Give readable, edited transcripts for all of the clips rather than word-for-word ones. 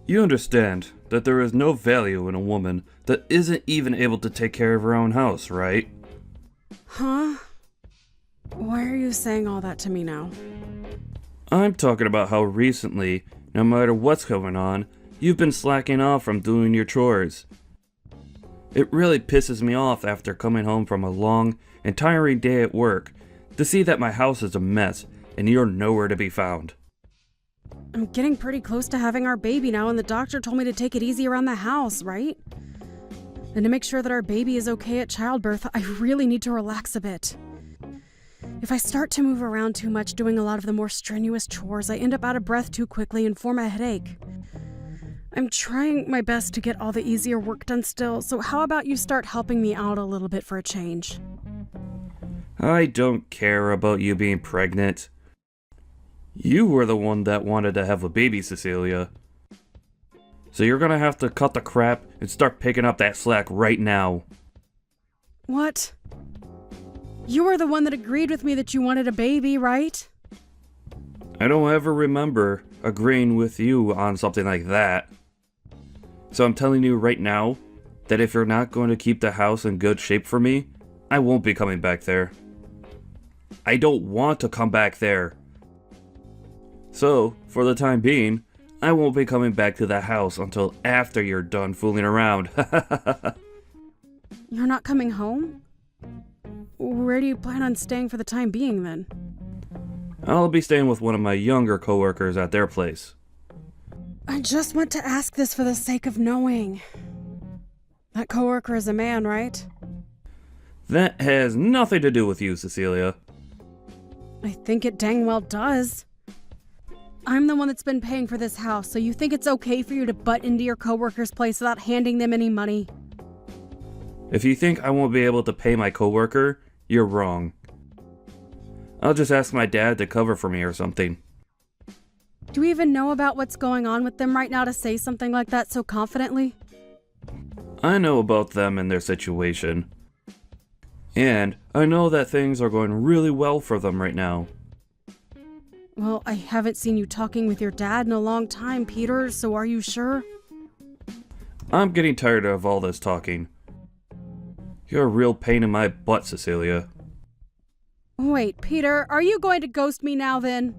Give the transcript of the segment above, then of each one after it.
You understand that there is no value in a woman that isn't even able to take care of her own house, right? Huh? Why are you saying all that to me now? I'm talking about how recently, no matter what's going on, you've been slacking off from doing your chores. It really pisses me off after coming home from a long and tiring day at work to see that my house is a mess and you're nowhere to be found. I'm getting pretty close to having our baby now, and the doctor told me to take it easy around the house, right? And to make sure that our baby is okay at childbirth, I really need to relax a bit. If I start to move around too much doing a lot of the more strenuous chores, I end up out of breath too quickly and form a headache. I'm trying my best to get all the easier work done still, so how about you start helping me out a little bit for a change? I don't care about you being pregnant. You were the one that wanted to have a baby, Cecilia. So you're gonna have to cut the crap and start picking up that slack right now. What? You were the one that agreed with me that you wanted a baby, right? I don't ever remember agreeing with you on something like that. So I'm telling you right now that if you're not going to keep the house in good shape for me, I won't be coming back there. I don't want to come back there. So, for the time being, I won't be coming back to the house until after you're done fooling around. You're not coming home? Where do you plan on staying for the time being, then? I'll be staying with one of my younger coworkers at their place. I just want to ask this for the sake of knowing. That coworker is a man, right? That has nothing to do with you, Cecilia. I think it dang well does. I'm the one that's been paying for this house, so you think it's okay for you to butt into your coworker's place without handing them any money? If you think I won't be able to pay my coworker, you're wrong. I'll just ask my dad to cover for me or something. Do we even know about what's going on with them right now to say something like that so confidently? I know about them and their situation. And I know that things are going really well for them right now. Well, I haven't seen you talking with your dad in a long time, Peter, so are you sure? I'm getting tired of all this talking. You're a real pain in my butt, Cecilia. Wait, Peter, are you going to ghost me now then?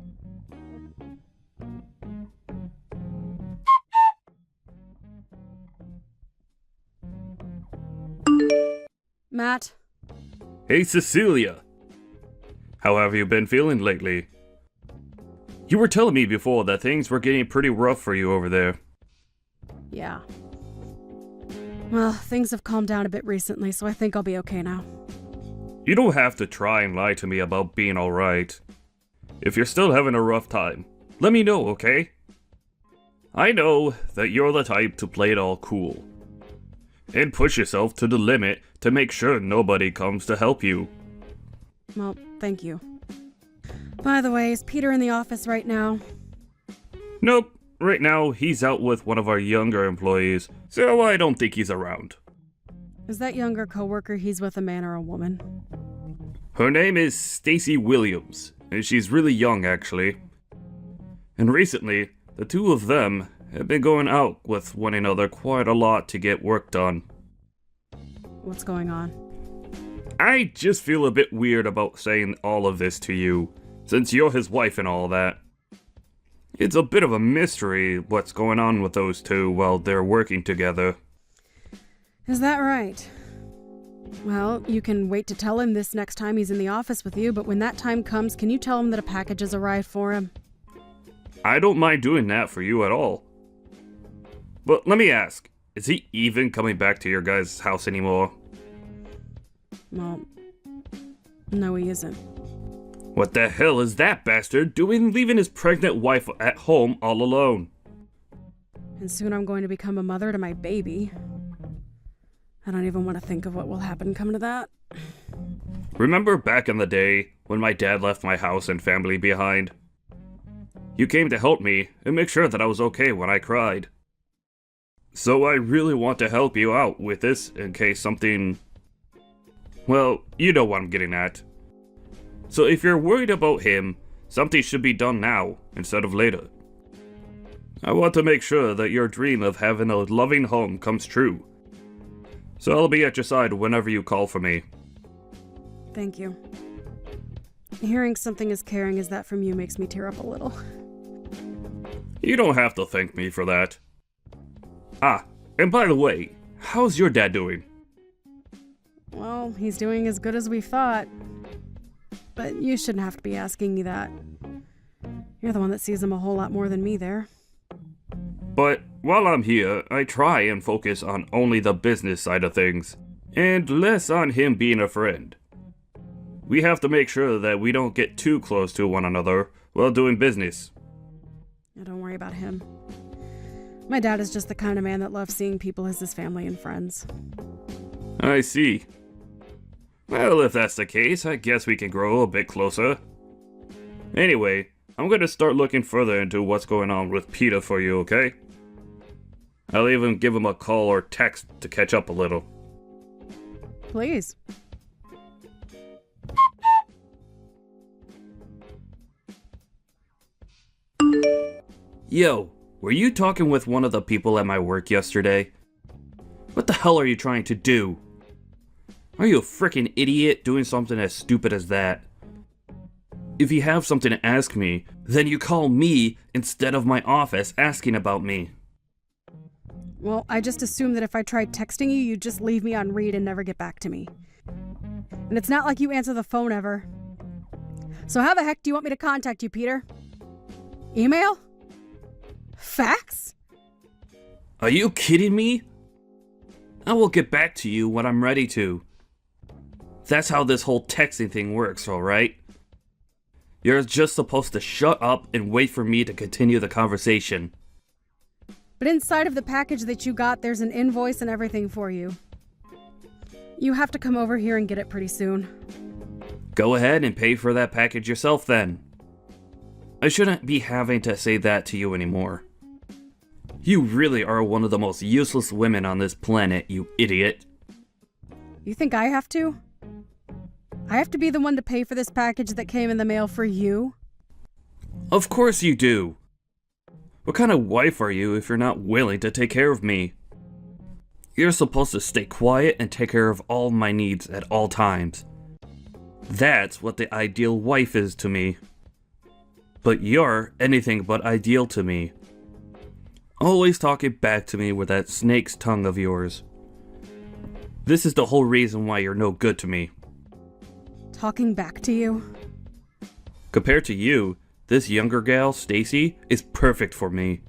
Matt? Hey, Cecilia! How have you been feeling lately? You were telling me before that things were getting pretty rough for you over there. Yeah. Well, things have calmed down a bit recently, so I think I'll be okay now. You don't have to try and lie to me about being alright. If you're still having a rough time, let me know, okay? I know that you're the type to play it all cool. And push yourself to the limit to make sure nobody comes to help you. Well, thank you. By the way, is Peter in the office right now? Nope. Right now, he's out with one of our younger employees, so I don't think he's around. Is that younger coworker he's with a man or a woman? Her name is Stacy Williams, and she's really young, actually. And recently, the two of them have been going out with one another quite a lot to get work done. What's going on? I just feel a bit weird about saying all of this to you, since you're his wife and all that. It's a bit of a mystery what's going on with those two while they're working together. Is that right? Well, you can wait to tell him this next time he's in the office with you, but when that time comes, can you tell him that a package has arrived for him? I don't mind doing that for you at all. But let me ask, is he even coming back to your guys' house anymore? Well, no he isn't. What the hell is that bastard doing leaving his pregnant wife at home all alone? And soon I'm going to become a mother to my baby. I don't even want to think of what will happen come to that. Remember back in the day when my dad left my house and family behind? You came to help me and make sure that I was okay when I cried. So I really want to help you out with this in case something... Well, you know what I'm getting at. So if you're worried about him, something should be done now instead of later. I want to make sure that your dream of having a loving home comes true. So I'll be at your side whenever you call for me. Thank you. Hearing something as caring as that from you makes me tear up a little. You don't have to thank me for that. Ah, and by the way, how's your dad doing? Well, he's doing as good as we thought. But you shouldn't have to be asking me that. You're the one that sees him a whole lot more than me there. But while I'm here, I try and focus on only the business side of things, and less on him being a friend. We have to make sure that we don't get too close to one another while doing business. Now, don't worry about him. My dad is just the kind of man that loves seeing people as his family and friends. I see. Well, if that's the case, I guess we can grow a bit closer. Anyway, I'm going to start looking further into what's going on with Peter for you, okay? I'll even give him a call or text to catch up a little. Please. Yo, were you talking with one of the people at my work yesterday? What the hell are you trying to do? Are you a freaking idiot doing something as stupid as that? If you have something to ask me, then you call me instead of my office asking about me. Well, I just assumed that if I tried texting you, you'd just leave me on read and never get back to me. And it's not like you answer the phone ever. So how the heck do you want me to contact you, Peter? Email? Fax? Are you kidding me? I will get back to you when I'm ready to. That's how this whole texting thing works, alright? You're just supposed to shut up and wait for me to continue the conversation. But inside of the package that you got, there's an invoice and everything for you. You have to come over here and get it pretty soon. Go ahead and pay for that package yourself then. I shouldn't be having to say that to you anymore. You really are one of the most useless women on this planet, you idiot. You think I have to? I have to be the one to pay for this package that came in the mail for you? Of course you do. What kind of wife are you if you're not willing to take care of me? You're supposed to stay quiet and take care of all my needs at all times. That's what the ideal wife is to me. But you're anything but ideal to me. Always talking back to me with that snake's tongue of yours. This is the whole reason why you're no good to me. Talking back to you? Compared to you, this younger gal, Stacy, is perfect for me.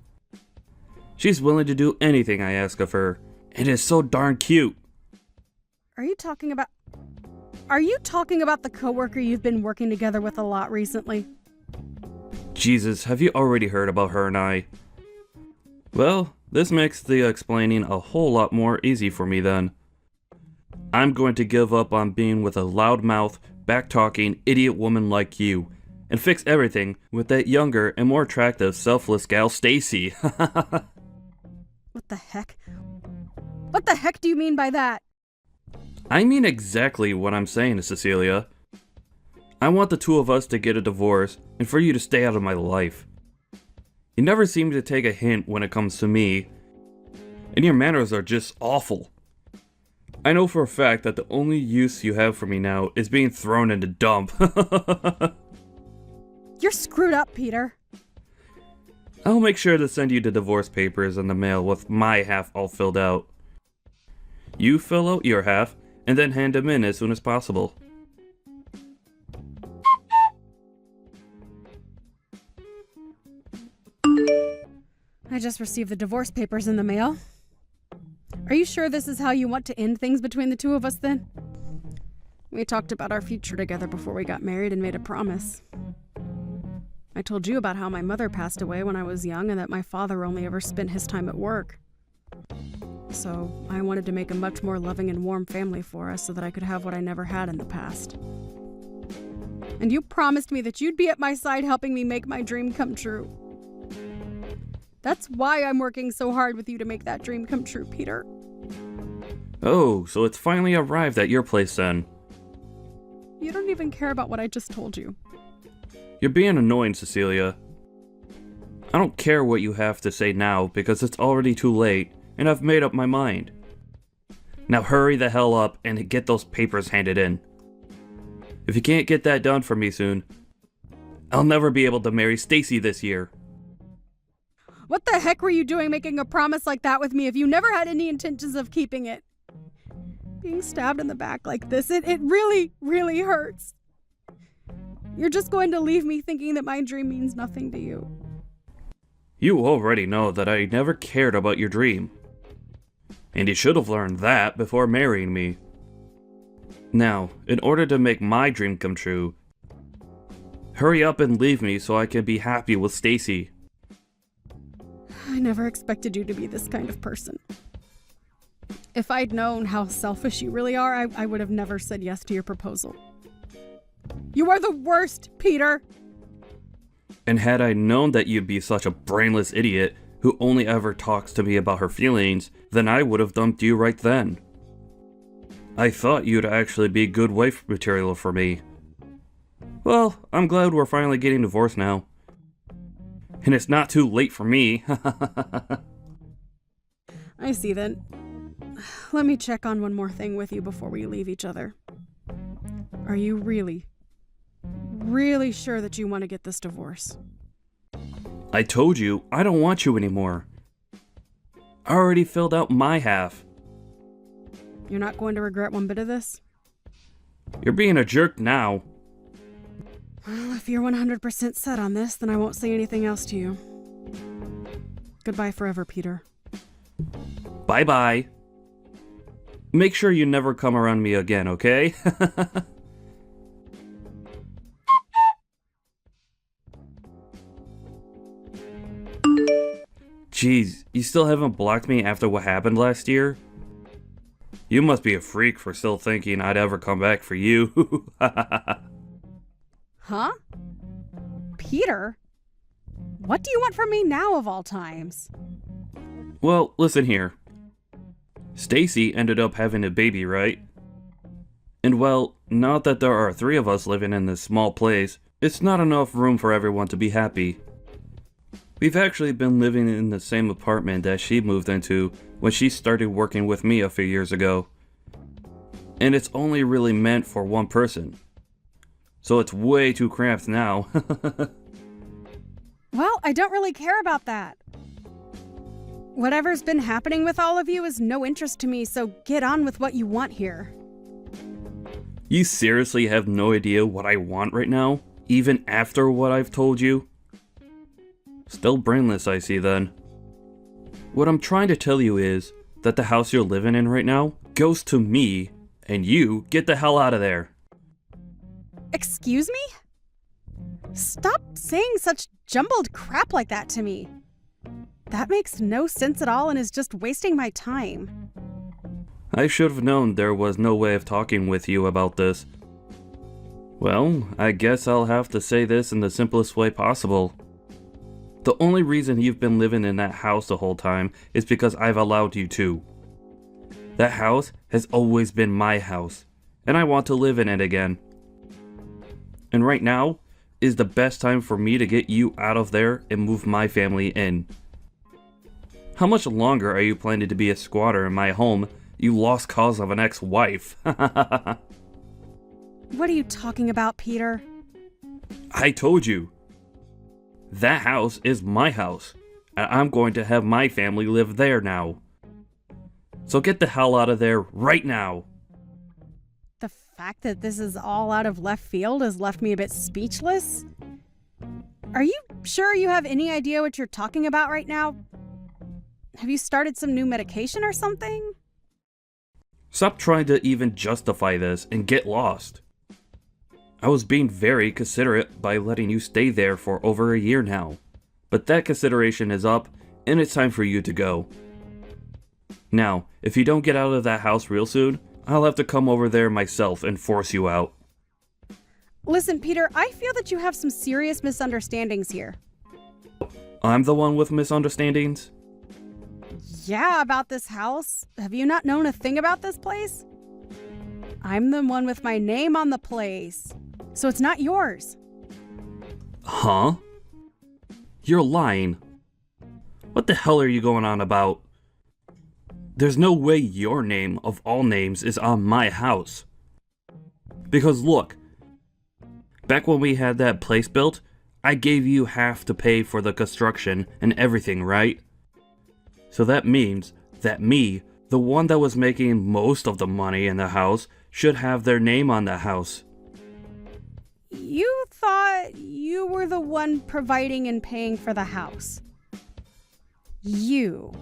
She's willing to do anything I ask of her, and is so darn cute. Are you talking about the coworker you've been working together with a lot recently? Jesus, have you already heard about her and I? Well, this makes the explaining a whole lot more easy for me then. I'm going to give up on being with a loudmouth, back-talking, idiot woman like you, and fix everything with that younger and more attractive, selfless gal, Stacy. What the heck? What the heck do you mean by that? I mean exactly what I'm saying, Cecilia. I want the two of us to get a divorce, and for you to stay out of my life. You never seem to take a hint when it comes to me, and your manners are just awful. I know for a fact that the only use you have for me now is being thrown in the dump. You're screwed up, Peter. I'll make sure to send you the divorce papers in the mail with my half all filled out. You fill out your half, and then hand them in as soon as possible. I just received the divorce papers in the mail. Are you sure this is how you want to end things between the two of us then? We talked about our future together before we got married and made a promise. I told you about how my mother passed away when I was young and that my father only ever spent his time at work. So I wanted to make a much more loving and warm family for us so that I could have what I never had in the past. And you promised me that you'd be at my side helping me make my dream come true. That's why I'm working so hard with you to make that dream come true, Peter. Oh, so it's finally arrived at your place then. You don't even care about what I just told you. You're being annoying, Cecilia. I don't care what you have to say now because it's already too late and I've made up my mind. Now hurry the hell up and get those papers handed in. If you can't get that done for me soon, I'll never be able to marry Stacy this year. What the heck were you doing making a promise like that with me if you never had any intentions of keeping it? Being stabbed in the back like this, it really, really hurts. You're just going to leave me thinking that my dream means nothing to you. You already know that I never cared about your dream. And you should have learned that before marrying me. Now, in order to make my dream come true, hurry up and leave me so I can be happy with Stacy. I never expected you to be this kind of person. If I'd known how selfish you really are, I would have never said yes to your proposal. You are the worst, Peter! And had I known that you'd be such a brainless idiot who only ever talks to me about her feelings, then I would have dumped you right then. I thought you'd actually be good wife material for me. Well, I'm glad we're finally getting divorced now. And it's not too late for me. I see then. Let me check on one more thing with you before we leave each other. Are you really sure that you want to get this divorce? I told you, I don't want you anymore. I already filled out my half. You're not going to regret one bit of this? You're being a jerk now. Well, if you're 100% set on this, then I won't say anything else to you. Goodbye forever, Peter. Bye-bye. Make sure you never come around me again, okay? Jeez, you still haven't blocked me after what happened last year? You must be a freak for still thinking I'd ever come back for you. Huh? Peter? What do you want from me now of all times? Well, listen here. Stacy ended up having a baby, right? And well, now that there are 3 of us living in this small place, it's not enough room for everyone to be happy. We've actually been living in the same apartment that she moved into when she started working with me a few years ago. And it's only really meant for one person. So it's way too cramped now. Well, I don't really care about that. Whatever's been happening with all of you is no interest to me, so get on with what you want here. You seriously have no idea what I want right now? Even after what I've told you? Still brainless, I see then. What I'm trying to tell you is that the house you're living in right now goes to me, and you get the hell out of there. Excuse me? Stop saying such jumbled crap like that to me. That makes no sense at all and is just wasting my time. I should have known there was no way of talking with you about this. Well, I guess I'll have to say this in the simplest way possible. The only reason you've been living in that house the whole time is because I've allowed you to. That house has always been my house, and I want to live in it again. And right now is the best time for me to get you out of there and move my family in. How much longer are you planning to be a squatter in my home, you lost cause of an ex-wife? What are you talking about, Peter? I told you. That house is my house, and I'm going to have my family live there now. So get the hell out of there right now. The fact that this is all out of left field has left me a bit speechless. Are you sure you have any idea what you're talking about right now? Have you started some new medication or something? Stop trying to even justify this and get lost. I was being very considerate by letting you stay there for over a year now, but that consideration is up and it's time for you to go. Now, if you don't get out of that house real soon, I'll have to come over there myself and force you out. Listen, Peter, I feel that you have some serious misunderstandings here. I'm the one with misunderstandings? Yeah, about this house. Have you not known a thing about this place? I'm the one with my name on the place, so it's not yours. Huh? You're lying. What the hell are you going on about? There's no way your name, of all names, is on my house. Because look, back when we had that place built, I gave you half to pay for the construction and everything, right? So that means that me, the one that was making most of the money in the house, should have their name on the house. You thought you were the one providing and paying for the house. You.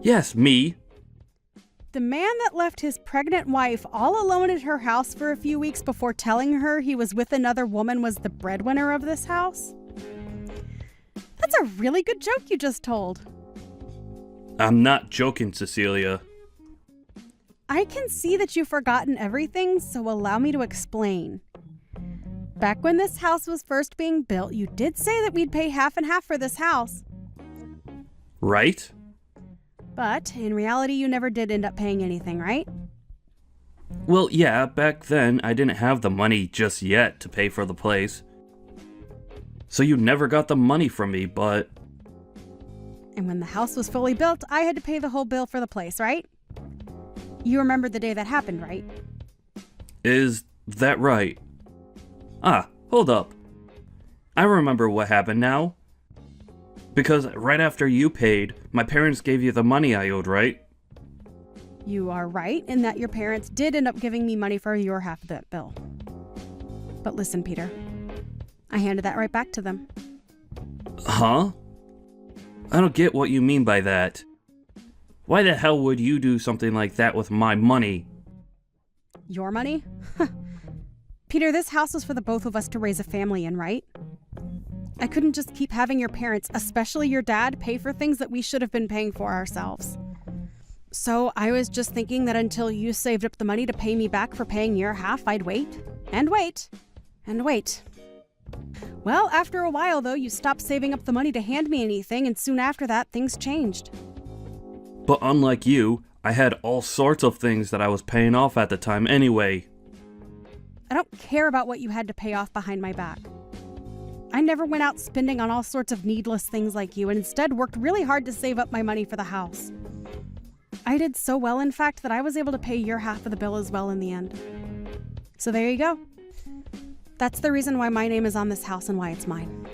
Yes, me. The man that left his pregnant wife all alone at her house for a few weeks before telling her he was with another woman was the breadwinner of this house? That's a really good joke you just told. I'm not joking, Cecilia. I can see that you've forgotten everything, so allow me to explain. Back when this house was first being built, you did say that we'd pay half and half for this house. Right? But in reality, you never did end up paying anything, right? Well, yeah, back then I didn't have the money just yet to pay for the place. So you never got the money from me, but... And when the house was fully built, I had to pay the whole bill for the place, right? You remember the day that happened, right? Is that right? Ah, hold up. I remember what happened now. Because right after you paid, my parents gave you the money I owed, right? You are right in that your parents did end up giving me money for your half of that bill. But listen, Peter, I handed that right back to them. Huh? I don't get what you mean by that. Why the hell would you do something like that with my money? Your money? Peter, this house was for the both of us to raise a family in, right? I couldn't just keep having your parents, especially your dad, pay for things that we should have been paying for ourselves. So I was just thinking that until you saved up the money to pay me back for paying your half, I'd wait, and wait, and wait. Well, after a while, though, you stopped saving up the money to hand me anything, and soon after that, things changed. But unlike you, I had all sorts of things that I was paying off at the time anyway. I don't care about what you had to pay off behind my back. I never went out spending on all sorts of needless things like you, and instead worked really hard to save up my money for the house. I did so well, in fact, that I was able to pay your half of the bill as well in the end. So there you go. That's the reason why my name is on this house and why it's mine.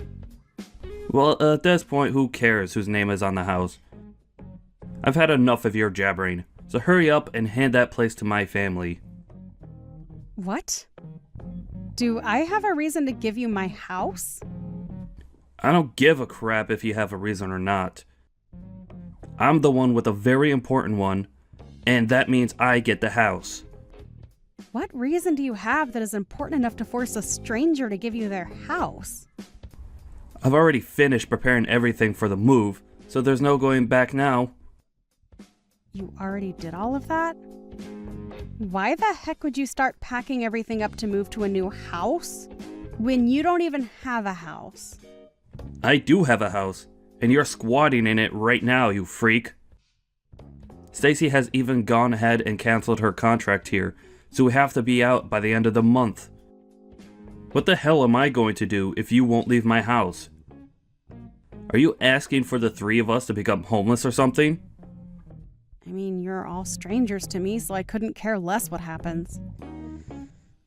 Well, at this point, who cares whose name is on the house? I've had enough of your jabbering, so hurry up and hand that place to my family. What? Do I have a reason to give you my house? I don't give a crap if you have a reason or not. I'm the one with a very important one, and that means I get the house. What reason do you have that is important enough to force a stranger to give you their house? I've already finished preparing everything for the move, so there's no going back now. You already did all of that? Why the heck would you start packing everything up to move to a new house when you don't even have a house? I do have a house, and you're squatting in it right now, you freak. Stacy has even gone ahead and canceled her contract here, so we have to be out by the end of the month. What the hell am I going to do if you won't leave my house? Are you asking for the three of us to become homeless or something? I mean, you're all strangers to me, so I couldn't care less what happens.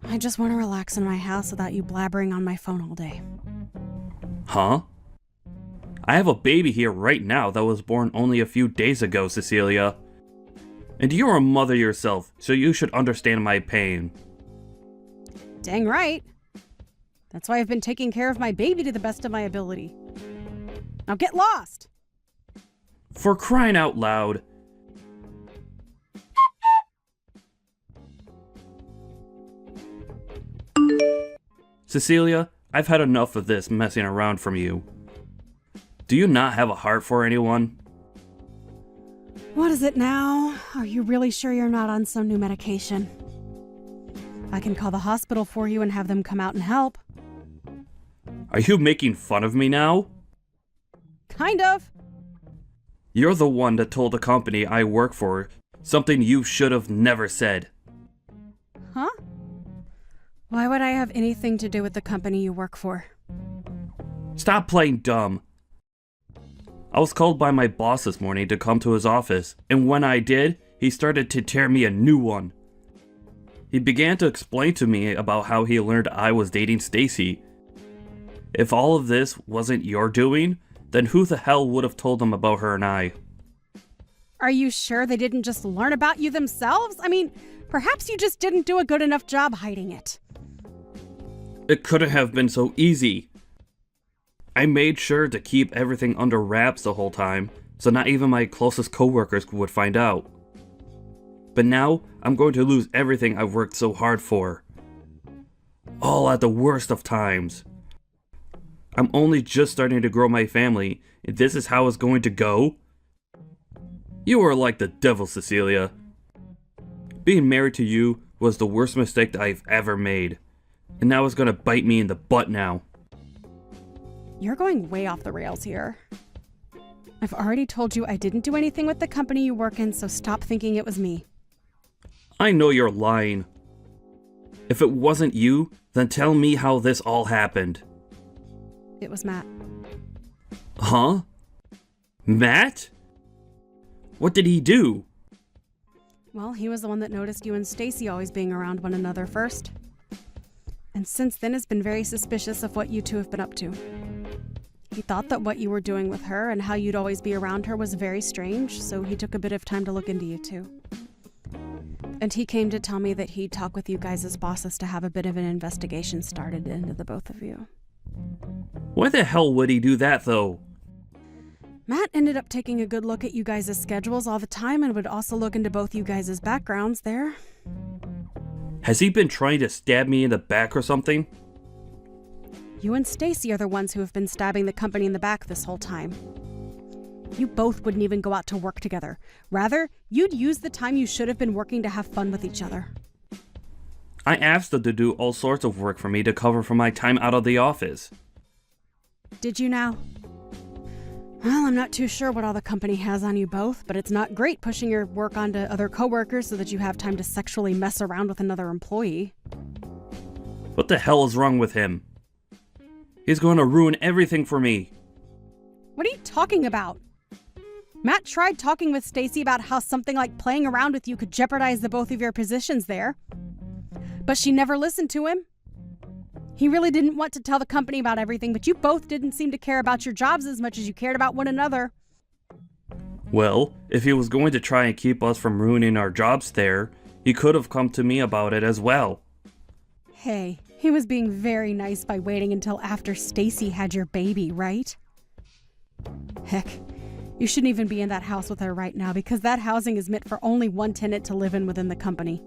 I just want to relax in my house without you blabbering on my phone all day. Huh? I have a baby here right now that was born only a few days ago, Cecilia. And you're a mother yourself, so you should understand my pain. Dang right. That's why I've been taking care of my baby to the best of my ability. Now get lost! For crying out loud. Cecilia, I've had enough of this messing around from you. Do you not have a heart for anyone? What is it now? Are you really sure you're not on some new medication? I can call the hospital for you and have them come out and help. Are you making fun of me now? Kind of. You're the one that told the company I work for something you should have never said. Huh? Why would I have anything to do with the company you work for? Stop playing dumb. I was called by my boss this morning to come to his office, and when I did, he started to tear me a new one. He began to explain to me about how he learned I was dating Stacy. If all of this wasn't your doing, then who the hell would have told him about her and I? Are you sure they didn't just learn about you themselves? I mean, perhaps you just didn't do a good enough job hiding it. It couldn't have been so easy. I made sure to keep everything under wraps the whole time, so not even my closest coworkers would find out. But now, I'm going to lose everything I've worked so hard for. All at the worst of times. I'm only just starting to grow my family, and this is how it's going to go? You are like the devil, Cecilia. Being married to you was the worst mistake that I've ever made, and now it's gonna bite me in the butt now. You're going way off the rails here. I've already told you I didn't do anything with the company you work in, so stop thinking it was me. I know you're lying. If it wasn't you, then tell me how this all happened. It was Matt. Huh? Matt? What did he do? Well, he was the one that noticed you and Stacy always being around one another first. And since then has been very suspicious of what you two have been up to. He thought that what you were doing with her and how you'd always be around her was very strange, so he took a bit of time to look into you two. And he came to tell me that he'd talk with you guys as bosses to have a bit of an investigation started into the both of you. Why the hell would he do that, though? Matt ended up taking a good look at you guys' schedules all the time and would also look into both you guys' backgrounds there. Has he been trying to stab me in the back or something? You and Stacy are the ones who have been stabbing the company in the back this whole time. You both wouldn't even go out to work together. Rather, you'd use the time you should have been working to have fun with each other. I asked them to do all sorts of work for me to cover for my time out of the office. Did you now? Well, I'm not too sure what all the company has on you both, but it's not great pushing your work onto other coworkers so that you have time to sexually mess around with another employee. What the hell is wrong with him? He's going to ruin everything for me. What are you talking about? Matt tried talking with Stacy about how something like playing around with you could jeopardize the both of your positions there. But she never listened to him. He really didn't want to tell the company about everything, but you both didn't seem to care about your jobs as much as you cared about one another. Well, if he was going to try and keep us from ruining our jobs there, he could have come to me about it as well. Hey, he was being very nice by waiting until after Stacy had your baby, right? Heck, you shouldn't even be in that house with her right now because that housing is meant for only one tenant to live in within the company.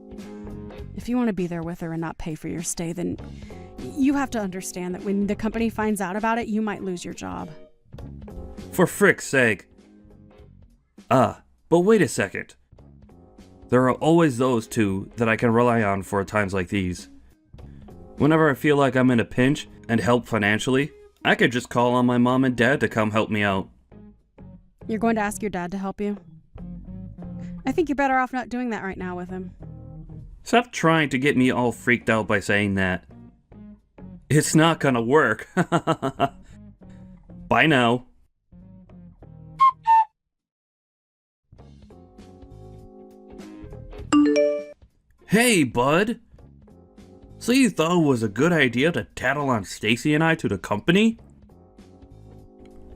If you want to be there with her and not pay for your stay, then you have to understand that when the company finds out about it, you might lose your job. For frick's sake. But wait a second. There are always those two that I can rely on for times like these. Whenever I feel like I'm in a pinch and help financially, I could just call on my mom and dad to come help me out. You're going to ask your dad to help you? I think you're better off not doing that right now with him. Stop trying to get me all freaked out by saying that. It's not gonna work. Bye now. Hey, bud. So you thought it was a good idea to tattle on Stacy and I to the company?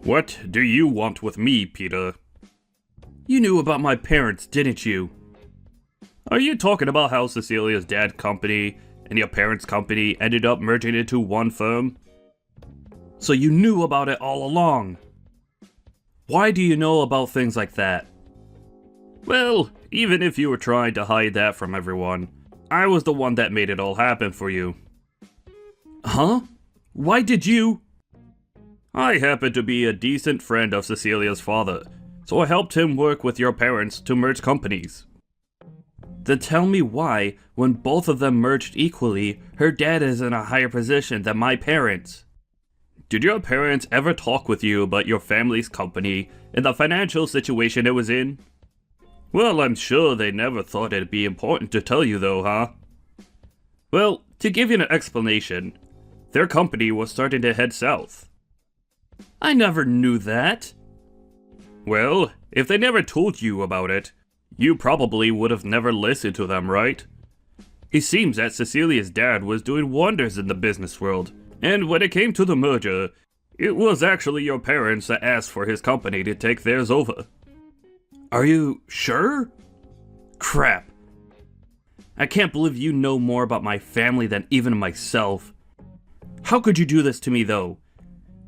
What do you want with me, Peter? You knew about my parents, didn't you? Are you talking about how Cecilia's dad's company and your parents' company ended up merging into one firm? So you knew about it all along. Why do you know about things like that? Well, even if you were trying to hide that from everyone, I was the one that made it all happen for you. Huh? Why did you? I happen to be a decent friend of Cecilia's father, so I helped him work with your parents to merge companies. Then tell me why, when both of them merged equally, her dad is in a higher position than my parents. Did your parents ever talk with you about your family's company and the financial situation it was in? Well, I'm sure they never thought it'd be important to tell you though, huh? Well, to give you an explanation, their company was starting to head south. I never knew that. Well, if they never told you about it, you probably would have never listened to them, right? It seems that Cecilia's dad was doing wonders in the business world, and when it came to the merger, it was actually your parents that asked for his company to take theirs over. Are you sure? Crap. I can't believe you know more about my family than even myself. How could you do this to me, though?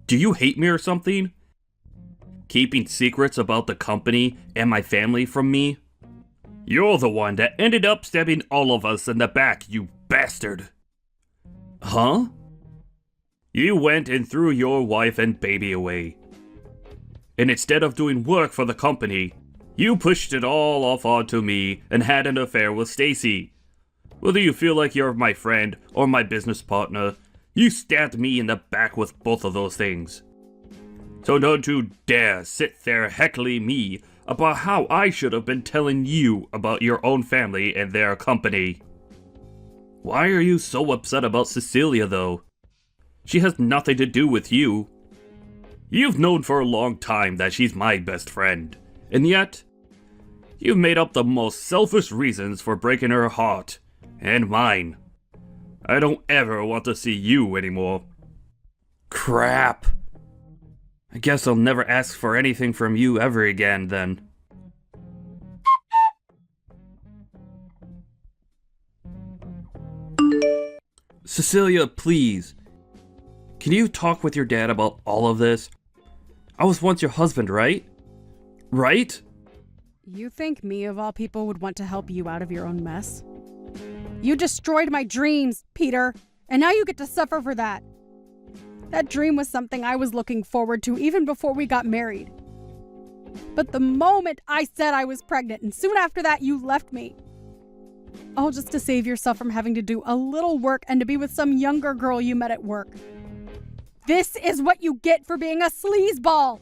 Do you hate me or something? Keeping secrets about the company and my family from me? You're the one that ended up stabbing all of us in the back, you bastard. Huh? You went and threw your wife and baby away. And instead of doing work for the company, you pushed it all off onto me and had an affair with Stacy. Whether you feel like you're my friend or my business partner, you stabbed me in the back with both of those things. So don't you dare sit there heckling me about how I should have been telling you about your own family and their company. Why are you so upset about Cecilia, though? She has nothing to do with you. You've known for a long time that she's my best friend, and yet, you've made up the most selfish reasons for breaking her heart, and mine. I don't ever want to see you anymore. Crap. I guess I'll never ask for anything from you ever again, then. Cecilia, please. Can you talk with your dad about all of this? I was once your husband, right? Right? You think me, of all people, would want to help you out of your own mess? You destroyed my dreams, Peter, and now you get to suffer for that. That dream was something I was looking forward to even before we got married. But the moment I said I was pregnant, and soon after that you left me. All just to save yourself from having to do a little work and to be with some younger girl you met at work. This is what you get for being a sleazeball.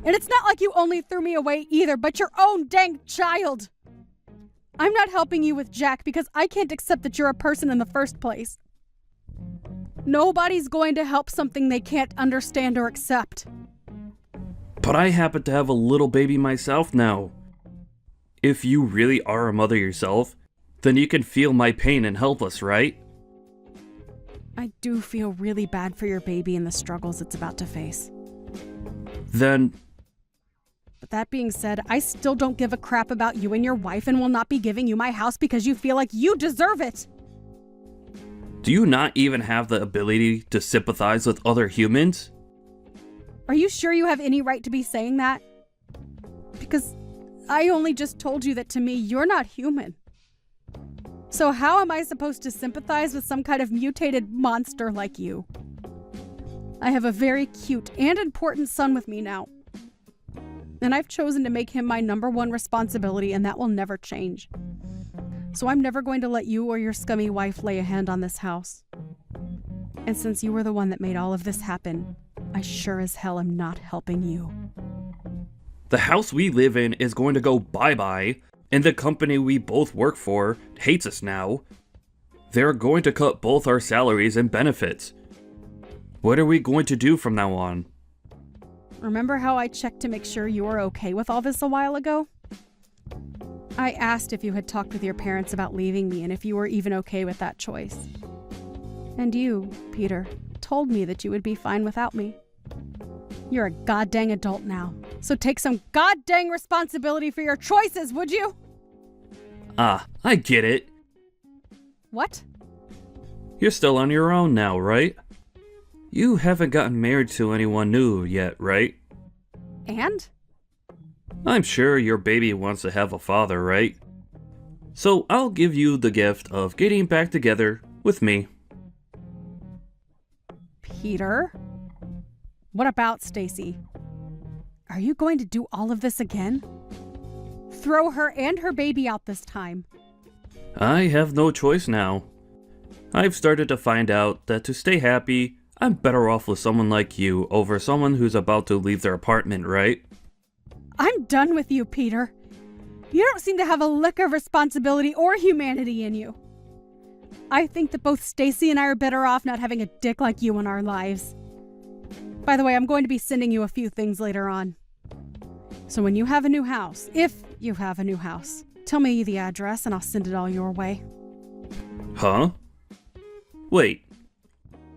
And it's not like you only threw me away either, but your own dang child. I'm not helping you with Jack because I can't accept that you're a person in the first place. Nobody's going to help something they can't understand or accept. But I happen to have a little baby myself now. If you really are a mother yourself, then you can feel my pain and help us, right? I do feel really bad for your baby and the struggles it's about to face. Then... But that being said, I still don't give a crap about you and your wife and will not be giving you my house because you feel like you deserve it. Do you not even have the ability to sympathize with other humans? Are you sure you have any right to be saying that? Because I only just told you that to me, you're not human. So how am I supposed to sympathize with some kind of mutated monster like you? I have a very cute and important son with me now. And I've chosen to make him my #1 responsibility, and that will never change. So I'm never going to let you or your scummy wife lay a hand on this house. And since you were the one that made all of this happen, I sure as hell am not helping you. The house we live in is going to go bye-bye, and the company we both work for hates us now. They're going to cut both our salaries and benefits. What are we going to do from now on? Remember how I checked to make sure you were okay with all this a while ago? I asked if you had talked with your parents about leaving me and if you were even okay with that choice. And you, Peter, told me that you would be fine without me. You're a goddamn adult now, so take some goddamn responsibility for your choices, would you? Ah, I get it. What? You're still on your own now, right? You haven't gotten married to anyone new yet, right? And? I'm sure your baby wants to have a father, right? So I'll give you the gift of getting back together with me. Peter? What about Stacy? Are you going to do all of this again? Throw her and her baby out this time. I have no choice now. I've started to find out that to stay happy, I'm better off with someone like you over someone who's about to leave their apartment, right? I'm done with you, Peter. You don't seem to have a lick of responsibility or humanity in you. I think that both Stacy and I are better off not having a dick like you in our lives. By the way, I'm going to be sending you a few things later on. So when you have a new house, if you have a new house, tell me the address and I'll send it all your way. Huh? Wait.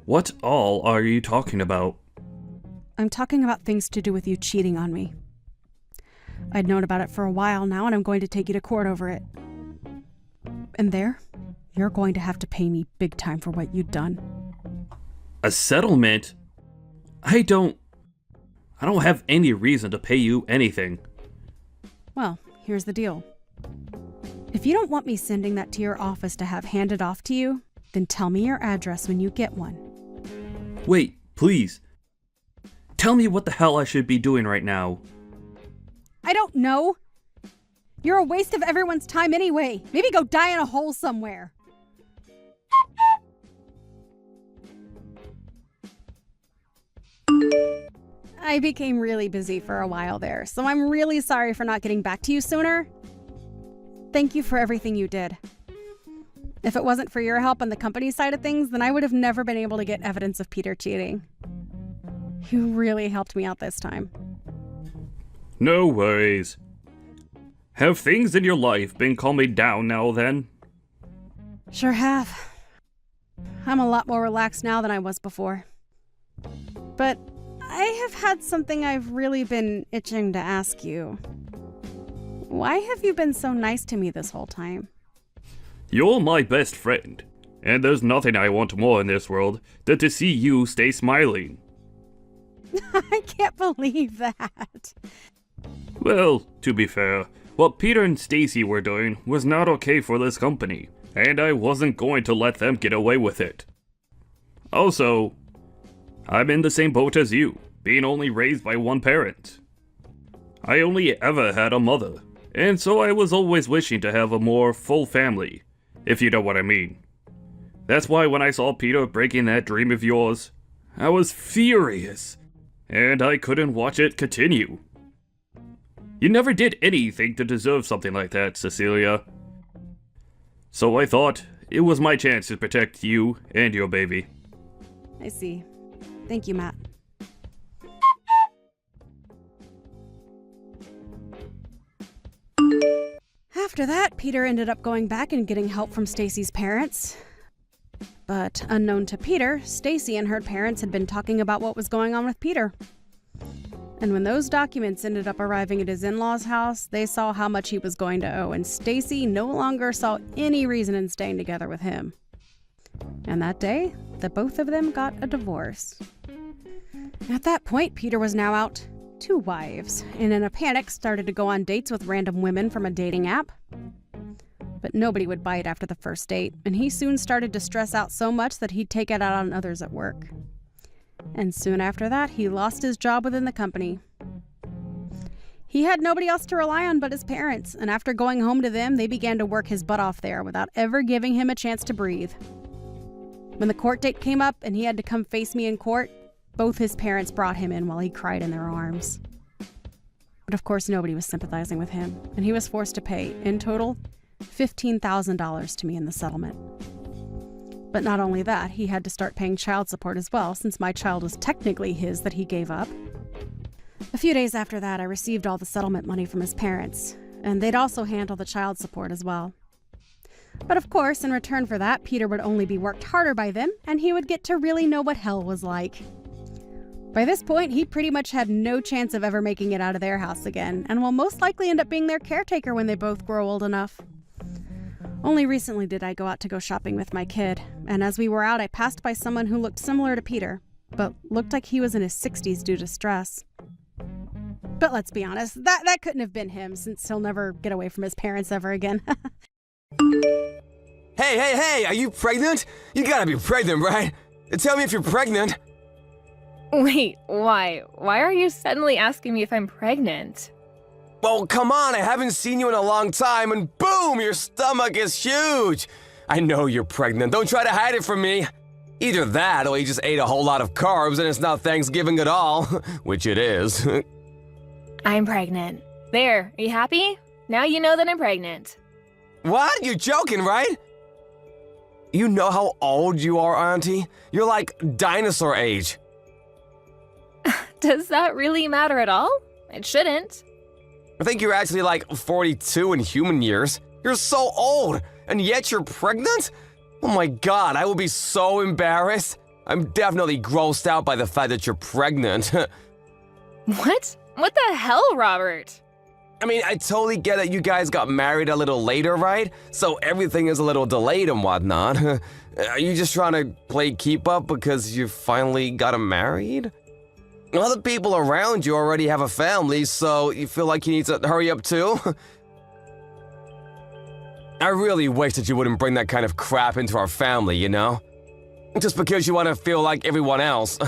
What all are you talking about? I'm talking about things to do with you cheating on me. I'd known about it for a while now, and I'm going to take you to court over it. And there, you're going to have to pay me big time for what you'd done. A settlement? I don't have any reason to pay you anything. Well, here's the deal. If you don't want me sending that to your office to have handed off to you, then tell me your address when you get one. Wait, please. Tell me what the hell I should be doing right now. I don't know. You're a waste of everyone's time anyway. Maybe go die in a hole somewhere. I became really busy for a while there, so I'm really sorry for not getting back to you sooner. Thank you for everything you did. If it wasn't for your help on the company side of things, then I would have never been able to get evidence of Peter cheating. You really helped me out this time. No worries. Have things in your life been calming down now then? Sure have. I'm a lot more relaxed now than I was before. But I have had something I've really been itching to ask you. Why have you been so nice to me this whole time? You're my best friend, and there's nothing I want more in this world than to see you stay smiling. I can't believe that. Well, to be fair, what Peter and Stacy were doing was not okay for this company, and I wasn't going to let them get away with it. Also, I'm in the same boat as you, being only raised by one parent. I only ever had a mother, and so I was always wishing to have a more full family, if you know what I mean. That's why when I saw Peter breaking that dream of yours, I was furious, and I couldn't watch it continue. You never did anything to deserve something like that, Cecilia. So I thought it was my chance to protect you and your baby. I see. Thank you, Matt. After that, Peter ended up going back and getting help from Stacy's parents. But unknown to Peter, Stacy and her parents had been talking about what was going on with Peter. And when those documents ended up arriving at his in-laws' house, they saw how much he was going to owe, and Stacy no longer saw any reason in staying together with him. And that day, the both of them got a divorce. At that point, Peter was now out 2 wives, and in a panic started to go on dates with random women from a dating app. But nobody would bite after the first date, and he soon started to stress out so much that he'd take it out on others at work. And soon after that, he lost his job within the company. He had nobody else to rely on but his parents, and after going home to them, they began to work his butt off there without ever giving him a chance to breathe. When the court date came up and he had to come face me in court, both his parents brought him in while he cried in their arms. But of course, nobody was sympathizing with him, and he was forced to pay, in total, $15,000 to me in the settlement. But not only that, he had to start paying child support as well, since my child was technically his that he gave up. A few days after that, I received all the settlement money from his parents, and they'd also handle the child support as well. But of course, in return for that, Peter would only be worked harder by them, and he would get to really know what hell was like. By this point, he pretty much had no chance of ever making it out of their house again, and will most likely end up being their caretaker when they both grow old enough. Only recently did I go out to go shopping with my kid, and as we were out, I passed by someone who looked similar to Peter, but looked like he was in his 60s due to stress. But let's be honest, that couldn't have been him, since he'll never get away from his parents ever again. Hey, are you pregnant? You gotta be pregnant, right? Tell me if you're pregnant. Wait, why? Why are you suddenly asking me if I'm pregnant? Well, come on, I haven't seen you in a long time, and boom, your stomach is huge. I know you're pregnant, don't try to hide it from me. Either that, or you just ate a whole lot of carbs and it's not Thanksgiving at all, which it is. I'm pregnant. There, are you happy? Now you know that I'm pregnant. What? You're joking, right? You know how old you are, Auntie? You're like dinosaur age. Does that really matter at all? It shouldn't. I think you're actually like 42 in human years. You're so old, and yet you're pregnant? Oh my god, I will be so embarrassed. I'm definitely grossed out by the fact that you're pregnant. What? What the hell, Robert? I mean, I totally get that you guys got married a little later, right? So everything is a little delayed and whatnot. Are you just trying to play keep up because you finally got married? Other people around you already have a family, so you feel like you need to hurry up too? I really wish that you wouldn't bring that kind of crap into our family, you know? Just because you want to feel like everyone else.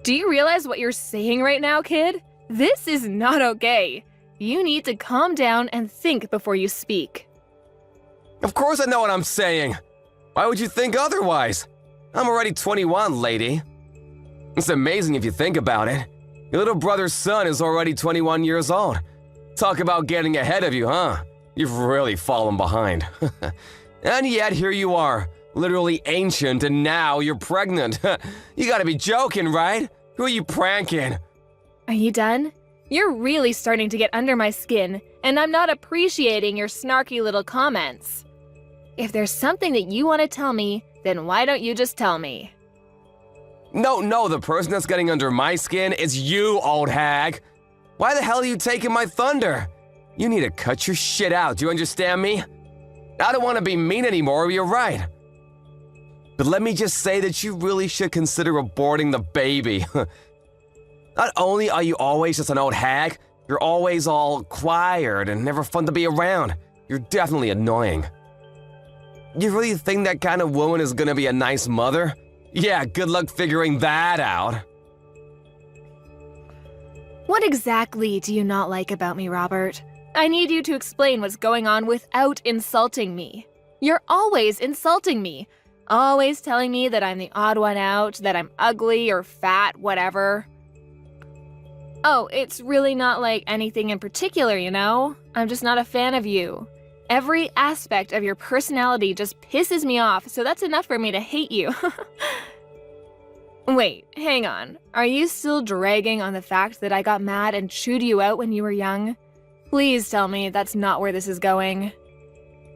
Do you realize what you're saying right now, kid? This is not okay. You need to calm down and think before you speak. Of course I know what I'm saying. Why would you think otherwise? I'm already 21, lady. It's amazing if you think about it. Your little brother's son is already 21 years old. Talk about getting ahead of you, huh? You've really fallen behind. And yet here you are, literally ancient, and now you're pregnant. You gotta be joking, right? Who are you pranking? Are you done? You're really starting to get under my skin, and I'm not appreciating your snarky little comments. If there's something that you want to tell me, then why don't you just tell me? No, the person that's getting under my skin is you, old hag. Why the hell are you taking my thunder? You need to cut your shit out, do you understand me? I don't want to be mean anymore, you're right. But let me just say that you really should consider aborting the baby. Not only are you always just an old hag, you're always all quiet and never fun to be around. You're definitely annoying. You really think that kind of woman is gonna be a nice mother? Yeah, good luck figuring that out. What exactly do you not like about me, Robert? I need you to explain what's going on without insulting me. You're always insulting me. Always telling me that I'm the odd one out, that I'm ugly or fat, whatever. Oh, it's really not like anything in particular, you know? I'm just not a fan of you. Every aspect of your personality just pisses me off, so that's enough for me to hate you. Wait, hang on. Are you still dragging on the fact that I got mad and chewed you out when you were young? Please tell me that's not where this is going.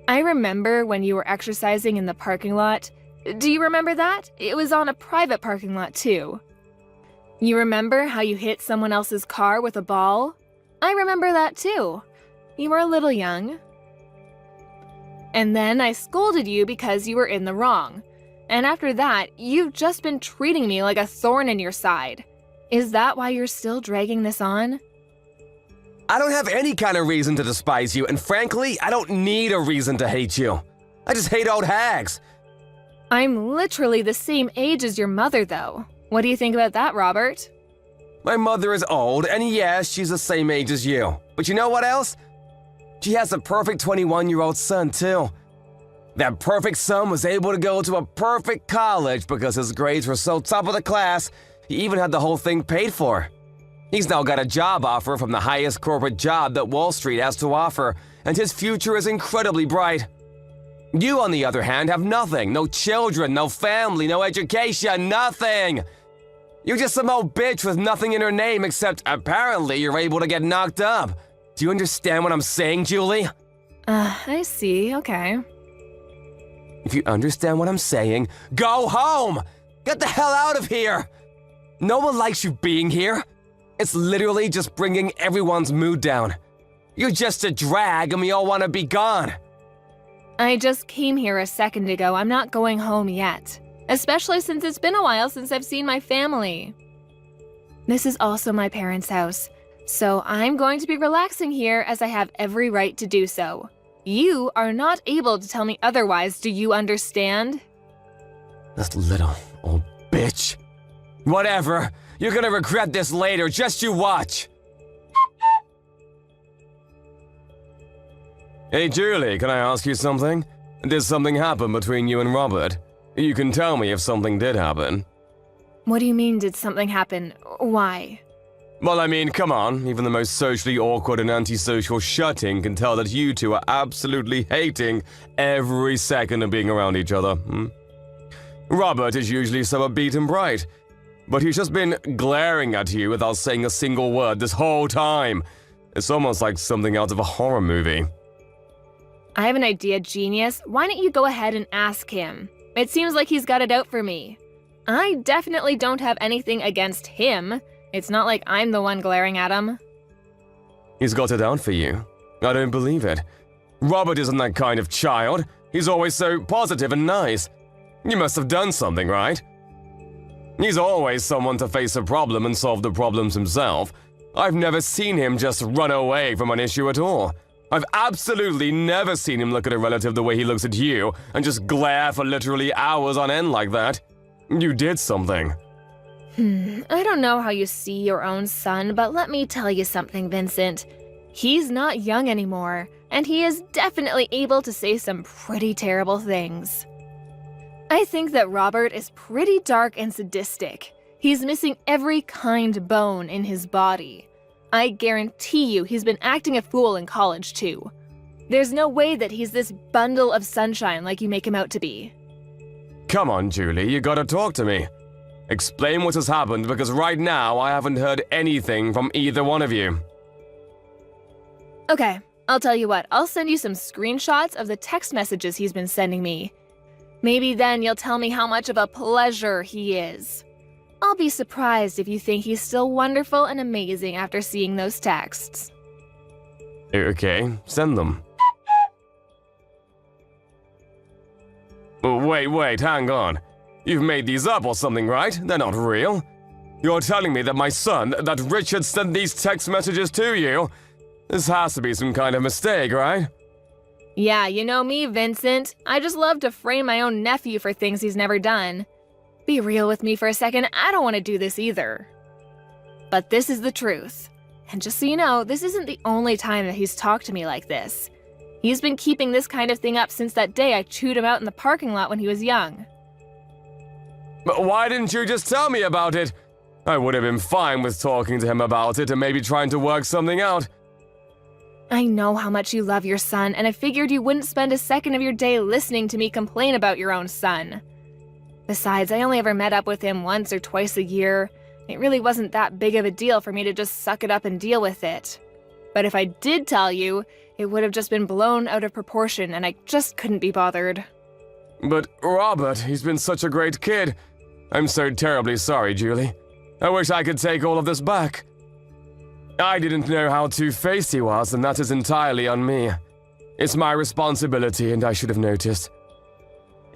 I remember when you were exercising in the parking lot. Do you remember that? It was on a private parking lot, too. You remember how you hit someone else's car with a ball? I remember that, too. You were a little young. And then I scolded you because you were in the wrong. And after that, you've just been treating me like a thorn in your side. Is that why you're still dragging this on? I don't have any kind of reason to despise you, and frankly, I don't need a reason to hate you. I just hate old hags. I'm literally the same age as your mother, though. What do you think about that, Robert? My mother is old, and yes, she's the same age as you. But you know what else? She has a perfect 21-year-old son, too. That perfect son was able to go to a perfect college because his grades were so top of the class, he even had the whole thing paid for. He's now got a job offer from the highest corporate job that Wall Street has to offer, and his future is incredibly bright. You, on the other hand, have nothing. No children, no family, no education, nothing. You're just some old bitch with nothing in her name except apparently you're able to get knocked up. Do you understand what I'm saying, Julie? I see, okay. If you understand what I'm saying, go home! Get the hell out of here! No one likes you being here. It's literally just bringing everyone's mood down. You're just a drag and we all want to be gone. I just came here a second ago. I'm not going home yet. Especially since it's been a while since I've seen my family. This is also my parents' house, so I'm going to be relaxing here as I have every right to do so. You are not able to tell me otherwise, do you understand? This little old bitch. Whatever. You're gonna regret this later, just you watch. Hey Julie, can I ask you something? Did something happen between you and Robert? You can tell me if something did happen. What do you mean, did something happen? Why? Well, I mean, come on. Even the most socially awkward and antisocial shutting can tell that you two are absolutely hating every second of being around each other. Robert is usually so upbeat and bright. but he's just been glaring at you without saying a single word this whole time. It's almost like something out of a horror movie. I have an idea, genius. Why don't you go ahead and ask him? It seems like he's got it out for me. I definitely don't have anything against him. It's not like I'm the one glaring at him. He's got it out for you. I don't believe it. Robert isn't that kind of child. He's always so positive and nice. You must have done something, right? He's always someone to face a problem and solve the problems himself. I've never seen him just run away from an issue at all. I've absolutely never seen him look at a relative the way he looks at you and just glare for literally hours on end like that. You did something. I don't know how you see your own son, but let me tell you something, Vincent. He's not young anymore, and he is definitely able to say some pretty terrible things. I think that Robert is pretty dark and sadistic. He's missing every kind bone in his body. I guarantee you he's been acting a fool in college too. There's no way that he's this bundle of sunshine like you make him out to be. Come on, Julie, you gotta talk to me. Explain what has happened, because right now I haven't heard anything from either one of you. Okay, I'll tell you what, I'll send you some screenshots of the text messages he's been sending me. Maybe then you'll tell me how much of a pleasure he is. I'll be surprised if you think he's still wonderful and amazing after seeing those texts. Okay, send them. Wait, hang on. You've made these up or something, right? They're not real. You're telling me that my son, that Richard sent these text messages to you? This has to be some kind of mistake, right? Yeah, you know me, Vincent. I just love to frame my own nephew for things he's never done. Be real with me for a second, I don't want to do this either. But this is the truth. And just so you know, this isn't the only time that he's talked to me like this. He's been keeping this kind of thing up since that day I chewed him out in the parking lot when he was young. But why didn't you just tell me about it? I would have been fine with talking to him about it and maybe trying to work something out. I know how much you love your son, and I figured you wouldn't spend a second of your day listening to me complain about your own son. Besides, I only ever met up with him once or twice a year. It really wasn't that big of a deal for me to just suck it up and deal with it. But if I did tell you, it would have just been blown out of proportion, and I just couldn't be bothered. But Robert, he's been such a great kid. I'm so terribly sorry, Julie. I wish I could take all of this back. I didn't know how two-faced he was, and that is entirely on me. It's my responsibility, and I should have noticed.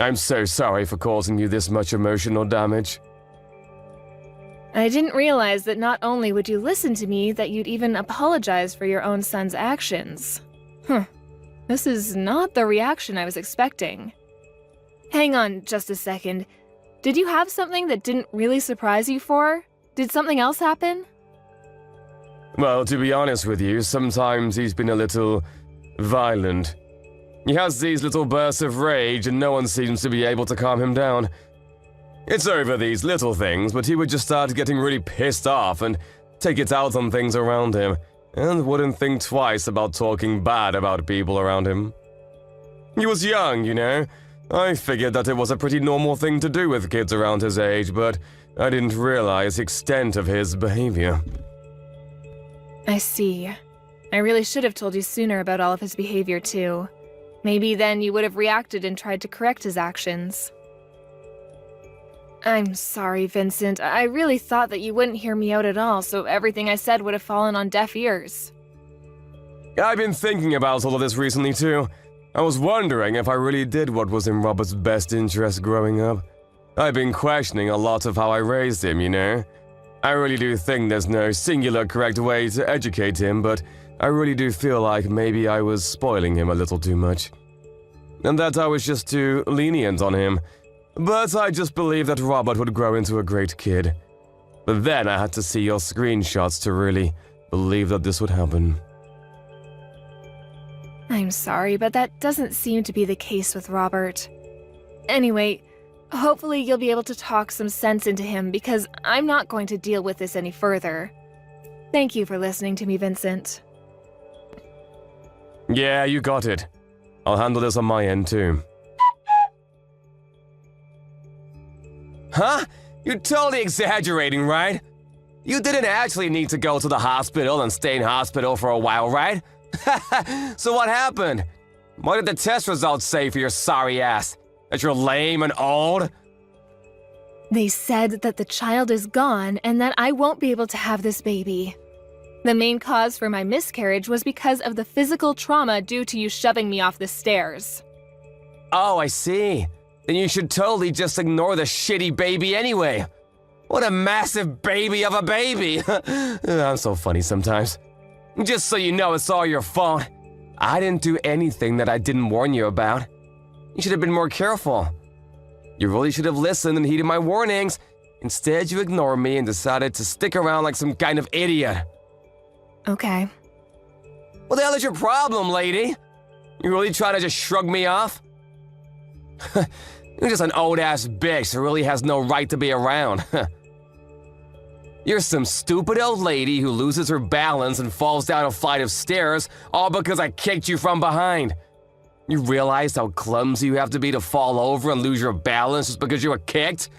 I'm so sorry for causing you this much emotional damage. I didn't realize that not only would you listen to me, that you'd even apologize for your own son's actions. This is not the reaction I was expecting. Hang on just a second. Did you have something that didn't really surprise you for? Did something else happen? Well, to be honest with you, sometimes he's been a little violent. He has these little bursts of rage and no one seems to be able to calm him down. It's over these little things, but he would just start getting really pissed off and take it out on things around him, and wouldn't think twice about talking bad about people around him. He was young, you know. I figured that it was a pretty normal thing to do with kids around his age, but I didn't realize the extent of his behavior. I see. I really should have told you sooner about all of his behavior, too. Maybe then you would have reacted and tried to correct his actions. I'm sorry, Vincent. I really thought that you wouldn't hear me out at all, so everything I said would have fallen on deaf ears. I've been thinking about all of this recently, too. I was wondering if I really did what was in Robert's best interest growing up. I've been questioning a lot of how I raised him, you know? I really do think there's no singular correct way to educate him, but I really do feel like maybe I was spoiling him a little too much. And that I was just too lenient on him. But I just believed that Robert would grow into a great kid. But then I had to see your screenshots to really believe that this would happen. I'm sorry, but that doesn't seem to be the case with Robert. Anyway, hopefully you'll be able to talk some sense into him because I'm not going to deal with this any further. Thank you for listening to me, Vincent. Yeah, you got it. I'll handle this on my end too. Huh? You're totally exaggerating, right? You didn't actually need to go to the hospital and stay in hospital for a while, right? So what happened? What did the test results say for your sorry ass? That you're lame and old? They said that the child is gone and that I won't be able to have this baby. The main cause for my miscarriage was because of the physical trauma due to you shoving me off the stairs. Oh, I see. Then you should totally just ignore the shitty baby anyway. What a massive baby of a baby. I'm so funny sometimes. Just so you know, it's all your fault. I didn't do anything that I didn't warn you about. You should have been more careful. You really should have listened and heeded my warnings. Instead, you ignored me and decided to stick around like some kind of idiot. Okay. What the hell is your problem, lady? You really trying to just shrug me off? You're just an old-ass bitch who really has no right to be around. You're some stupid old lady who loses her balance and falls down a flight of stairs all because I kicked you from behind. You realize how clumsy you have to be to fall over and lose your balance just because you were kicked?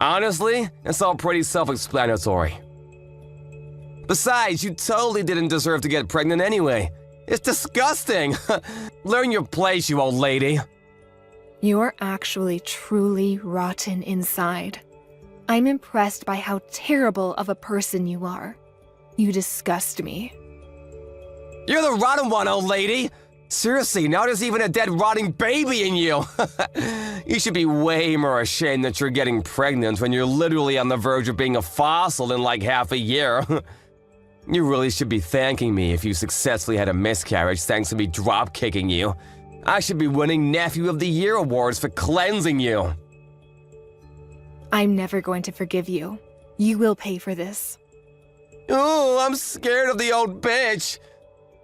Honestly, it's all pretty self-explanatory. Besides, you totally didn't deserve to get pregnant anyway. It's disgusting. Learn your place, you old lady. You're actually truly rotten inside. I'm impressed by how terrible of a person you are. You disgust me. You're the rotten one, old lady. Seriously, now there's even a dead rotting baby in you. You should be way more ashamed that you're getting pregnant when you're literally on the verge of being a fossil in like half a year. You really should be thanking me if you successfully had a miscarriage thanks to me drop-kicking you. I should be winning Nephew of the Year awards for cleansing you. I'm never going to forgive you. You will pay for this. Ooh, I'm scared of the old bitch.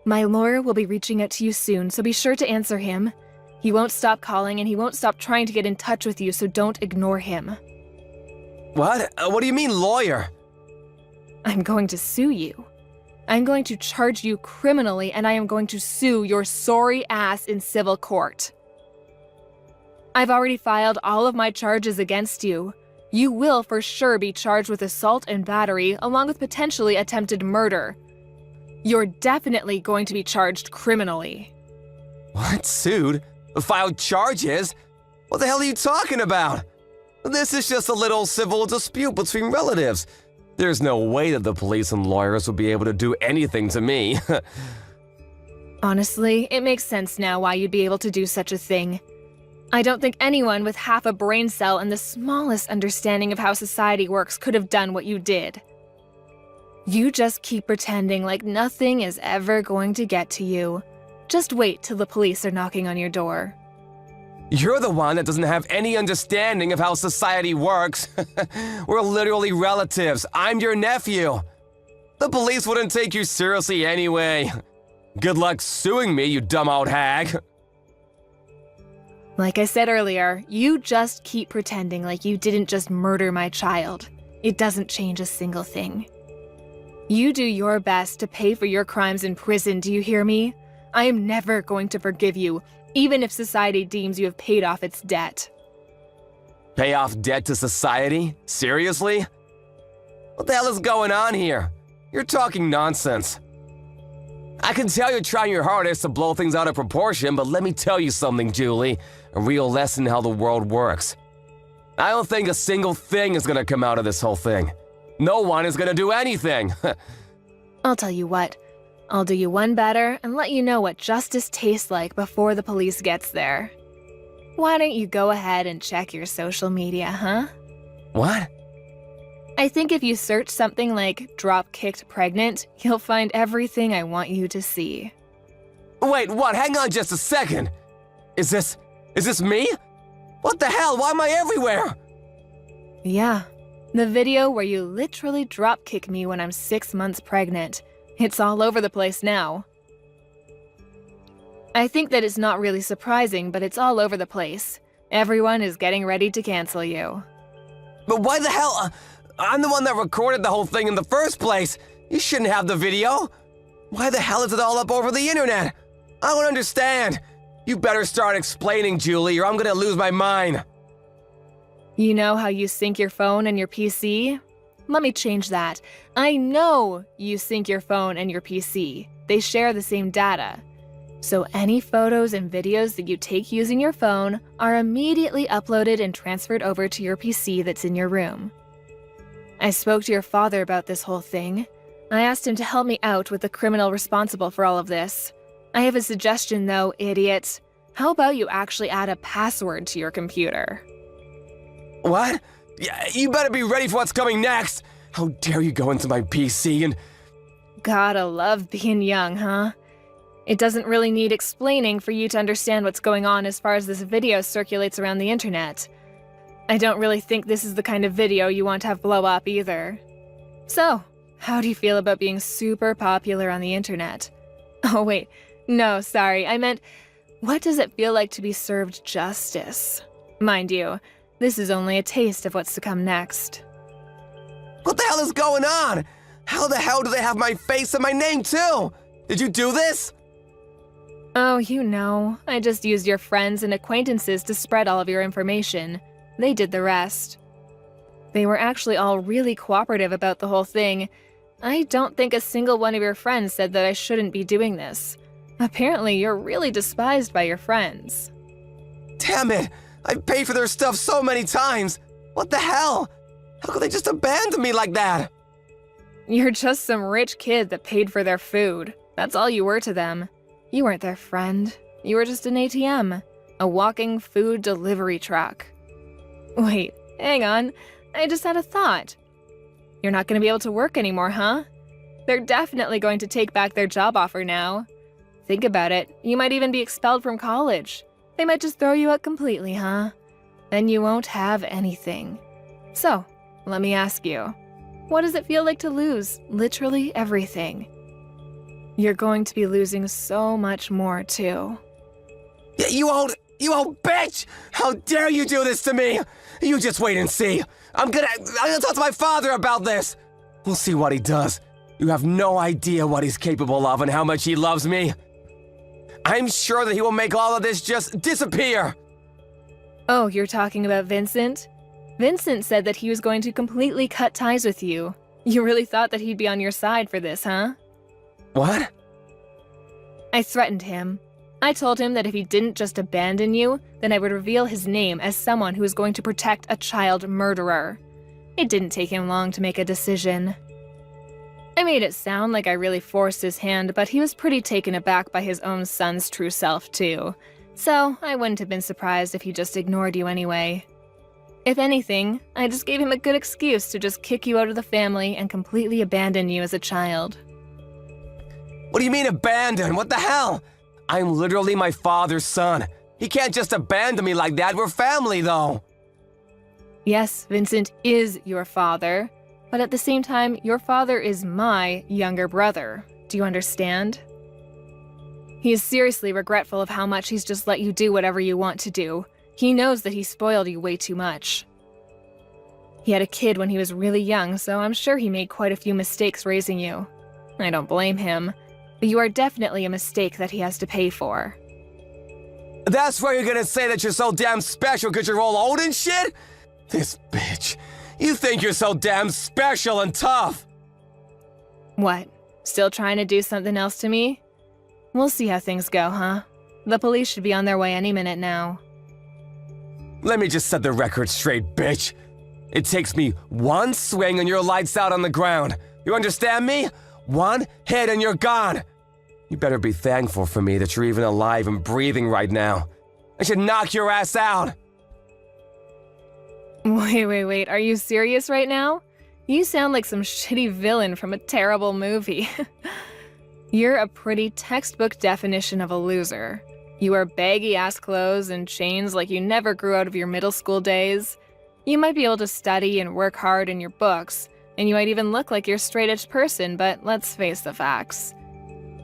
My lawyer will be reaching out to you soon, so be sure to answer him. He won't stop calling and he won't stop trying to get in touch with you, so don't ignore him. What? What do you mean, lawyer? I'm going to sue you. I'm going to charge you criminally and I am going to sue your sorry ass in civil court. I've already filed all of my charges against you. You will for sure be charged with assault and battery, along with potentially attempted murder. You're definitely going to be charged criminally. What? Sued? Filed charges? What the hell are you talking about? This is just a little civil dispute between relatives. There's no way that the police and lawyers will be able to do anything to me. Honestly, it makes sense now why you'd be able to do such a thing. I don't think anyone with half a brain cell and the smallest understanding of how society works could have done what you did. You just keep pretending like nothing is ever going to get to you. Just wait till the police are knocking on your door. You're the one that doesn't have any understanding of how society works. We're literally relatives. I'm your nephew. The police wouldn't take you seriously anyway. Good luck suing me, you dumb old hag. Like I said earlier, you just keep pretending like you didn't just murder my child. It doesn't change a single thing. You do your best to pay for your crimes in prison, do you hear me? I am never going to forgive you, even if society deems you have paid off its debt. Pay off debt to society? Seriously? What the hell is going on here? You're talking nonsense. I can tell you're trying your hardest to blow things out of proportion, but let me tell you something, Julie. A real lesson in how the world works. I don't think a single thing is gonna come out of this whole thing. No one is gonna do anything. I'll tell you what. I'll do you one better and let you know what justice tastes like before the police gets there. Why don't you go ahead and check your social media, huh? What? I think if you search something like drop-kicked pregnant, you'll find everything I want you to see. Wait, what? Hang on just a second. Is this me? What the hell? Why am I everywhere? Yeah, the video where you literally drop-kick me when I'm 6 months pregnant. It's all over the place now. I think that it's not really surprising, but it's all over the place. Everyone is getting ready to cancel you. But why the hell? I'm the one that recorded the whole thing in the first place. You shouldn't have the video. Why the hell is it all up over the internet? I don't understand. You better start explaining, Julie, or I'm gonna lose my mind. You know how you sync your phone and your PC? Let me change that. I know you sync your phone and your PC. They share the same data. So any photos and videos that you take using your phone are immediately uploaded and transferred over to your PC that's in your room. I spoke to your father about this whole thing. I asked him to help me out with the criminal responsible for all of this. I have a suggestion though, idiot. How about you actually add a password to your computer? What? Yeah, you better be ready for what's coming next. How dare you go into my PC and... Gotta love being young, huh? It doesn't really need explaining for you to understand what's going on as far as this video circulates around the internet. I don't really think this is the kind of video you want to have blow up either. So, how do you feel about being super popular on the internet? Oh wait, no, sorry, I meant, what does it feel like to be served justice? Mind you, this is only a taste of what's to come next. What the hell is going on? How the hell do they have my face and my name too? Did you do this? Oh, you know, I just used your friends and acquaintances to spread all of your information. They did the rest. They were actually all really cooperative about the whole thing. I don't think a single one of your friends said that I shouldn't be doing this. Apparently, you're really despised by your friends. Damn it! I've paid for their stuff so many times! What the hell? How could they just abandon me like that? You're just some rich kid that paid for their food. That's all you were to them. You weren't their friend. You were just an ATM. A walking food delivery truck. Wait, hang on. I just had a thought. You're not going to be able to work anymore, huh? They're definitely going to take back their job offer now. Think about it. You might even be expelled from college. They might just throw you out completely, huh? Then you won't have anything. So, let me ask you. What does it feel like to lose literally everything? You're going to be losing so much more, too. You old bitch! How dare you do this to me? You just wait and see. I'm gonna talk to my father about this. We'll see what he does. You have no idea what he's capable of and how much he loves me. I'm sure that he will make all of this just disappear. Oh, you're talking about Vincent? Vincent said that he was going to completely cut ties with you. You really thought that he'd be on your side for this, huh? What? I threatened him. I told him that if he didn't just abandon you, then I would reveal his name as someone who was going to protect a child murderer. It didn't take him long to make a decision. I made it sound like I really forced his hand, but he was pretty taken aback by his own son's true self, too. So I wouldn't have been surprised if he just ignored you anyway. If anything, I just gave him a good excuse to just kick you out of the family and completely abandon you as a child. What do you mean abandon? What the hell? I'm literally my father's son. He can't just abandon me like that. We're family, though. Yes, Vincent is your father, but at the same time, your father is my younger brother. Do you understand? He is seriously regretful of how much he's just let you do whatever you want to do. He knows that he spoiled you way too much. He had a kid when he was really young, so I'm sure he made quite a few mistakes raising you. I don't blame him, but you are definitely a mistake that he has to pay for. That's why you're gonna say that you're so damn special because you're all old and shit? This bitch. You think you're so damn special and tough. What? Still trying to do something else to me? We'll see how things go, huh? The police should be on their way any minute now. Let me just set the record straight, bitch. It takes me one swing and you're lights out on the ground. You understand me? One hit and you're gone. You better be thankful for me that you're even alive and breathing right now. I should knock your ass out. Wait, are you serious right now? You sound like some shitty villain from a terrible movie. You're a pretty textbook definition of a loser. You wear baggy-ass clothes and chains like you never grew out of your middle school days. You might be able to study and work hard in your books, and you might even look like you're a straight-edge person, but let's face the facts.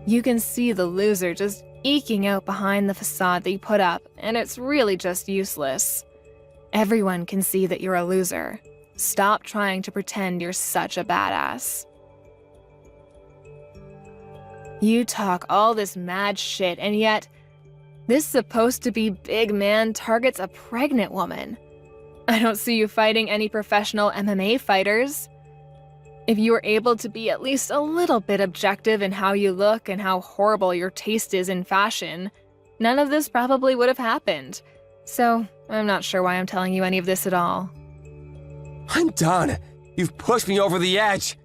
You can see the loser just eking out behind the facade that you put up, and it's really just useless. Everyone can see that you're a loser. Stop trying to pretend you're such a badass. You talk all this mad shit, and yet, this supposed to be big man targets a pregnant woman. I don't see you fighting any professional MMA fighters. If you were able to be at least a little bit objective in how you look and how horrible your taste is in fashion, none of this probably would have happened. So, I'm not sure why I'm telling you any of this at all. I'm done. You've pushed me over the edge.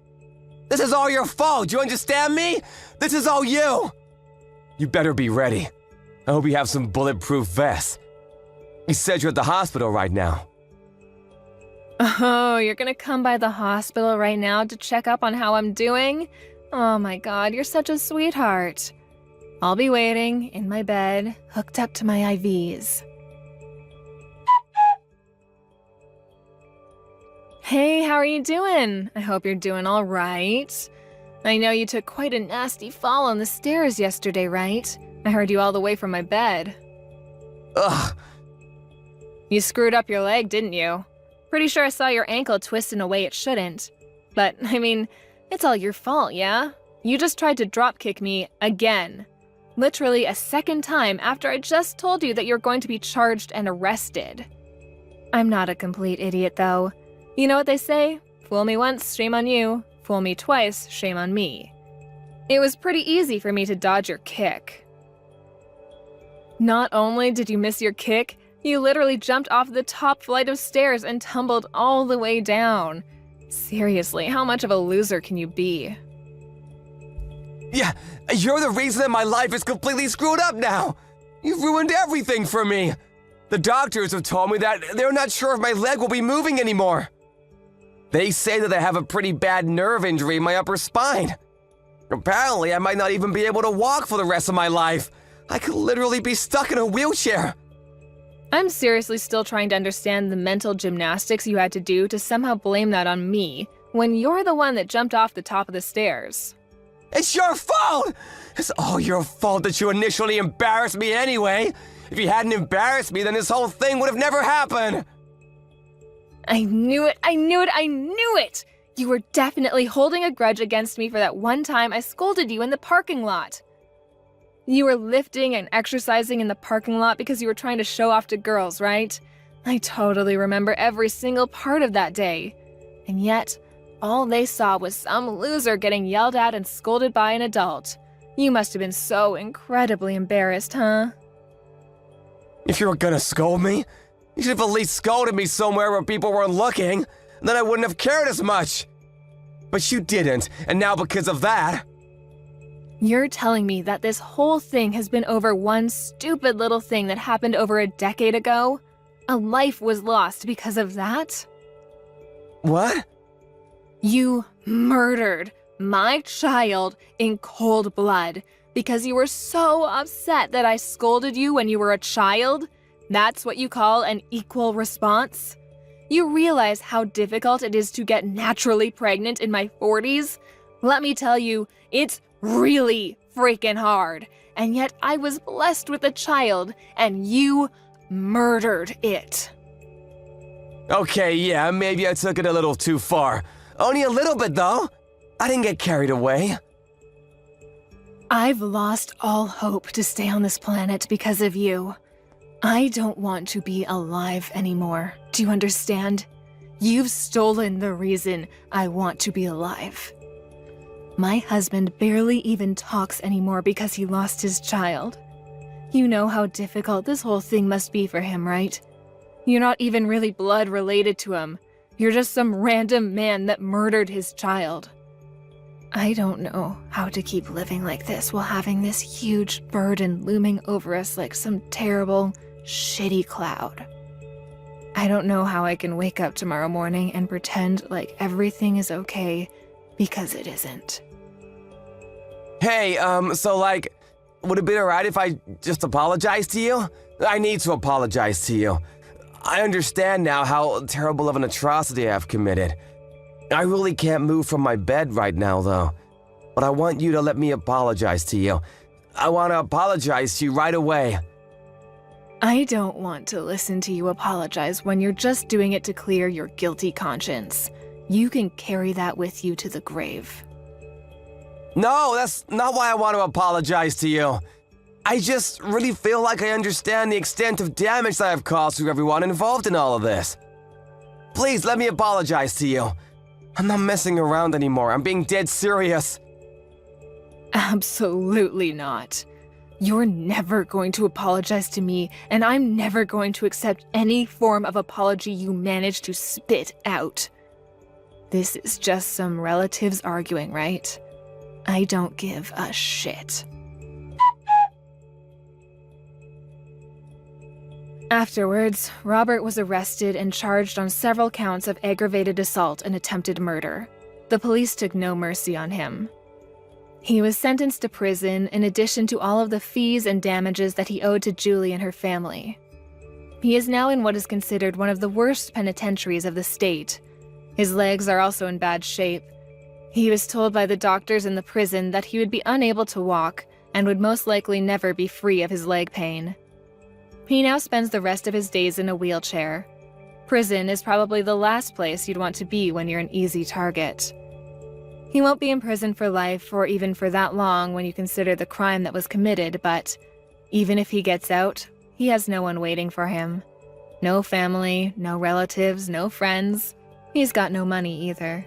This is all your fault, do you understand me? This is all you. You better be ready. I hope you have some bulletproof vests. You said you're at the hospital right now. Oh, you're gonna come by the hospital right now to check up on how I'm doing? Oh my god, you're such a sweetheart. I'll be waiting in my bed, hooked up to my IVs. Hey, how are you doing? I hope you're doing all right. I know you took quite a nasty fall on the stairs yesterday, right? I heard you all the way from my bed. Ugh. You screwed up your leg, didn't you? Pretty sure I saw your ankle twist in a way it shouldn't. But, I mean, it's all your fault, yeah? You just tried to dropkick me again. Literally a second time after I just told you that you're going to be charged and arrested. I'm not a complete idiot, though. You know what they say? Fool me once, shame on you. Fool me twice, shame on me. It was pretty easy for me to dodge your kick. Not only did you miss your kick, you literally jumped off the top flight of stairs and tumbled all the way down. Seriously, how much of a loser can you be? Yeah, you're the reason that my life is completely screwed up now. You've ruined everything for me. The doctors have told me that they're not sure if my leg will be moving anymore. They say that I have a pretty bad nerve injury in my upper spine. Apparently, I might not even be able to walk for the rest of my life. I could literally be stuck in a wheelchair. I'm seriously still trying to understand the mental gymnastics you had to do to somehow blame that on me, when you're the one that jumped off the top of the stairs. It's your fault! It's all your fault that you initially embarrassed me anyway. If you hadn't embarrassed me, then this whole thing would have never happened. I knew it! I knew it! I knew it! You were definitely holding a grudge against me for that one time I scolded you in the parking lot. You were lifting and exercising in the parking lot because you were trying to show off to girls, right? I totally remember every single part of that day. And yet, all they saw was some loser getting yelled at and scolded by an adult. You must have been so incredibly embarrassed, huh? If you were gonna scold me, you should have at least scolded me somewhere where people weren't looking. Then I wouldn't have cared as much. But you didn't, and now because of that... You're telling me that this whole thing has been over one stupid little thing that happened over a decade ago? A life was lost because of that? What? You murdered my child in cold blood because you were so upset that I scolded you when you were a child? That's what you call an equal response? You realize how difficult it is to get naturally pregnant in my 40s? Let me tell you, it's really freaking hard. And yet I was blessed with a child, and you murdered it. Okay, yeah, maybe I took it a little too far. Only a little bit, though. I didn't get carried away. I've lost all hope to stay on this planet because of you. I don't want to be alive anymore. Do you understand? You've stolen the reason I want to be alive. My husband barely even talks anymore because he lost his child. You know how difficult this whole thing must be for him, right? You're not even really blood related to him. You're just some random man that murdered his child. I don't know how to keep living like this while having this huge burden looming over us like some terrible, shitty cloud. I don't know how I can wake up tomorrow morning and pretend like everything is okay, because it isn't. Hey, would it be alright if I just apologized to you? I need to apologize to you. I understand now how terrible of an atrocity I've committed. I really can't move from my bed right now, though. But I want you to let me apologize to you. I want to apologize to you right away. I don't want to listen to you apologize when you're just doing it to clear your guilty conscience. You can carry that with you to the grave. No, that's not why I want to apologize to you. I just really feel like I understand the extent of damage that I've caused to everyone involved in all of this. Please, let me apologize to you. I'm not messing around anymore. I'm being dead serious. Absolutely not. You're never going to apologize to me, and I'm never going to accept any form of apology you manage to spit out. This is just some relatives arguing, right? I don't give a shit. Afterwards, Robert was arrested and charged on several counts of aggravated assault and attempted murder. The police took no mercy on him. He was sentenced to prison in addition to all of the fees and damages that he owed to Julie and her family. He is now in what is considered one of the worst penitentiaries of the state. His legs are also in bad shape. He was told by the doctors in the prison that he would be unable to walk and would most likely never be free of his leg pain. He now spends the rest of his days in a wheelchair. Prison is probably the last place you'd want to be when you're an easy target. He won't be in prison for life or even for that long when you consider the crime that was committed, but even if he gets out, he has no one waiting for him. No family, no relatives, no friends. He's got no money either.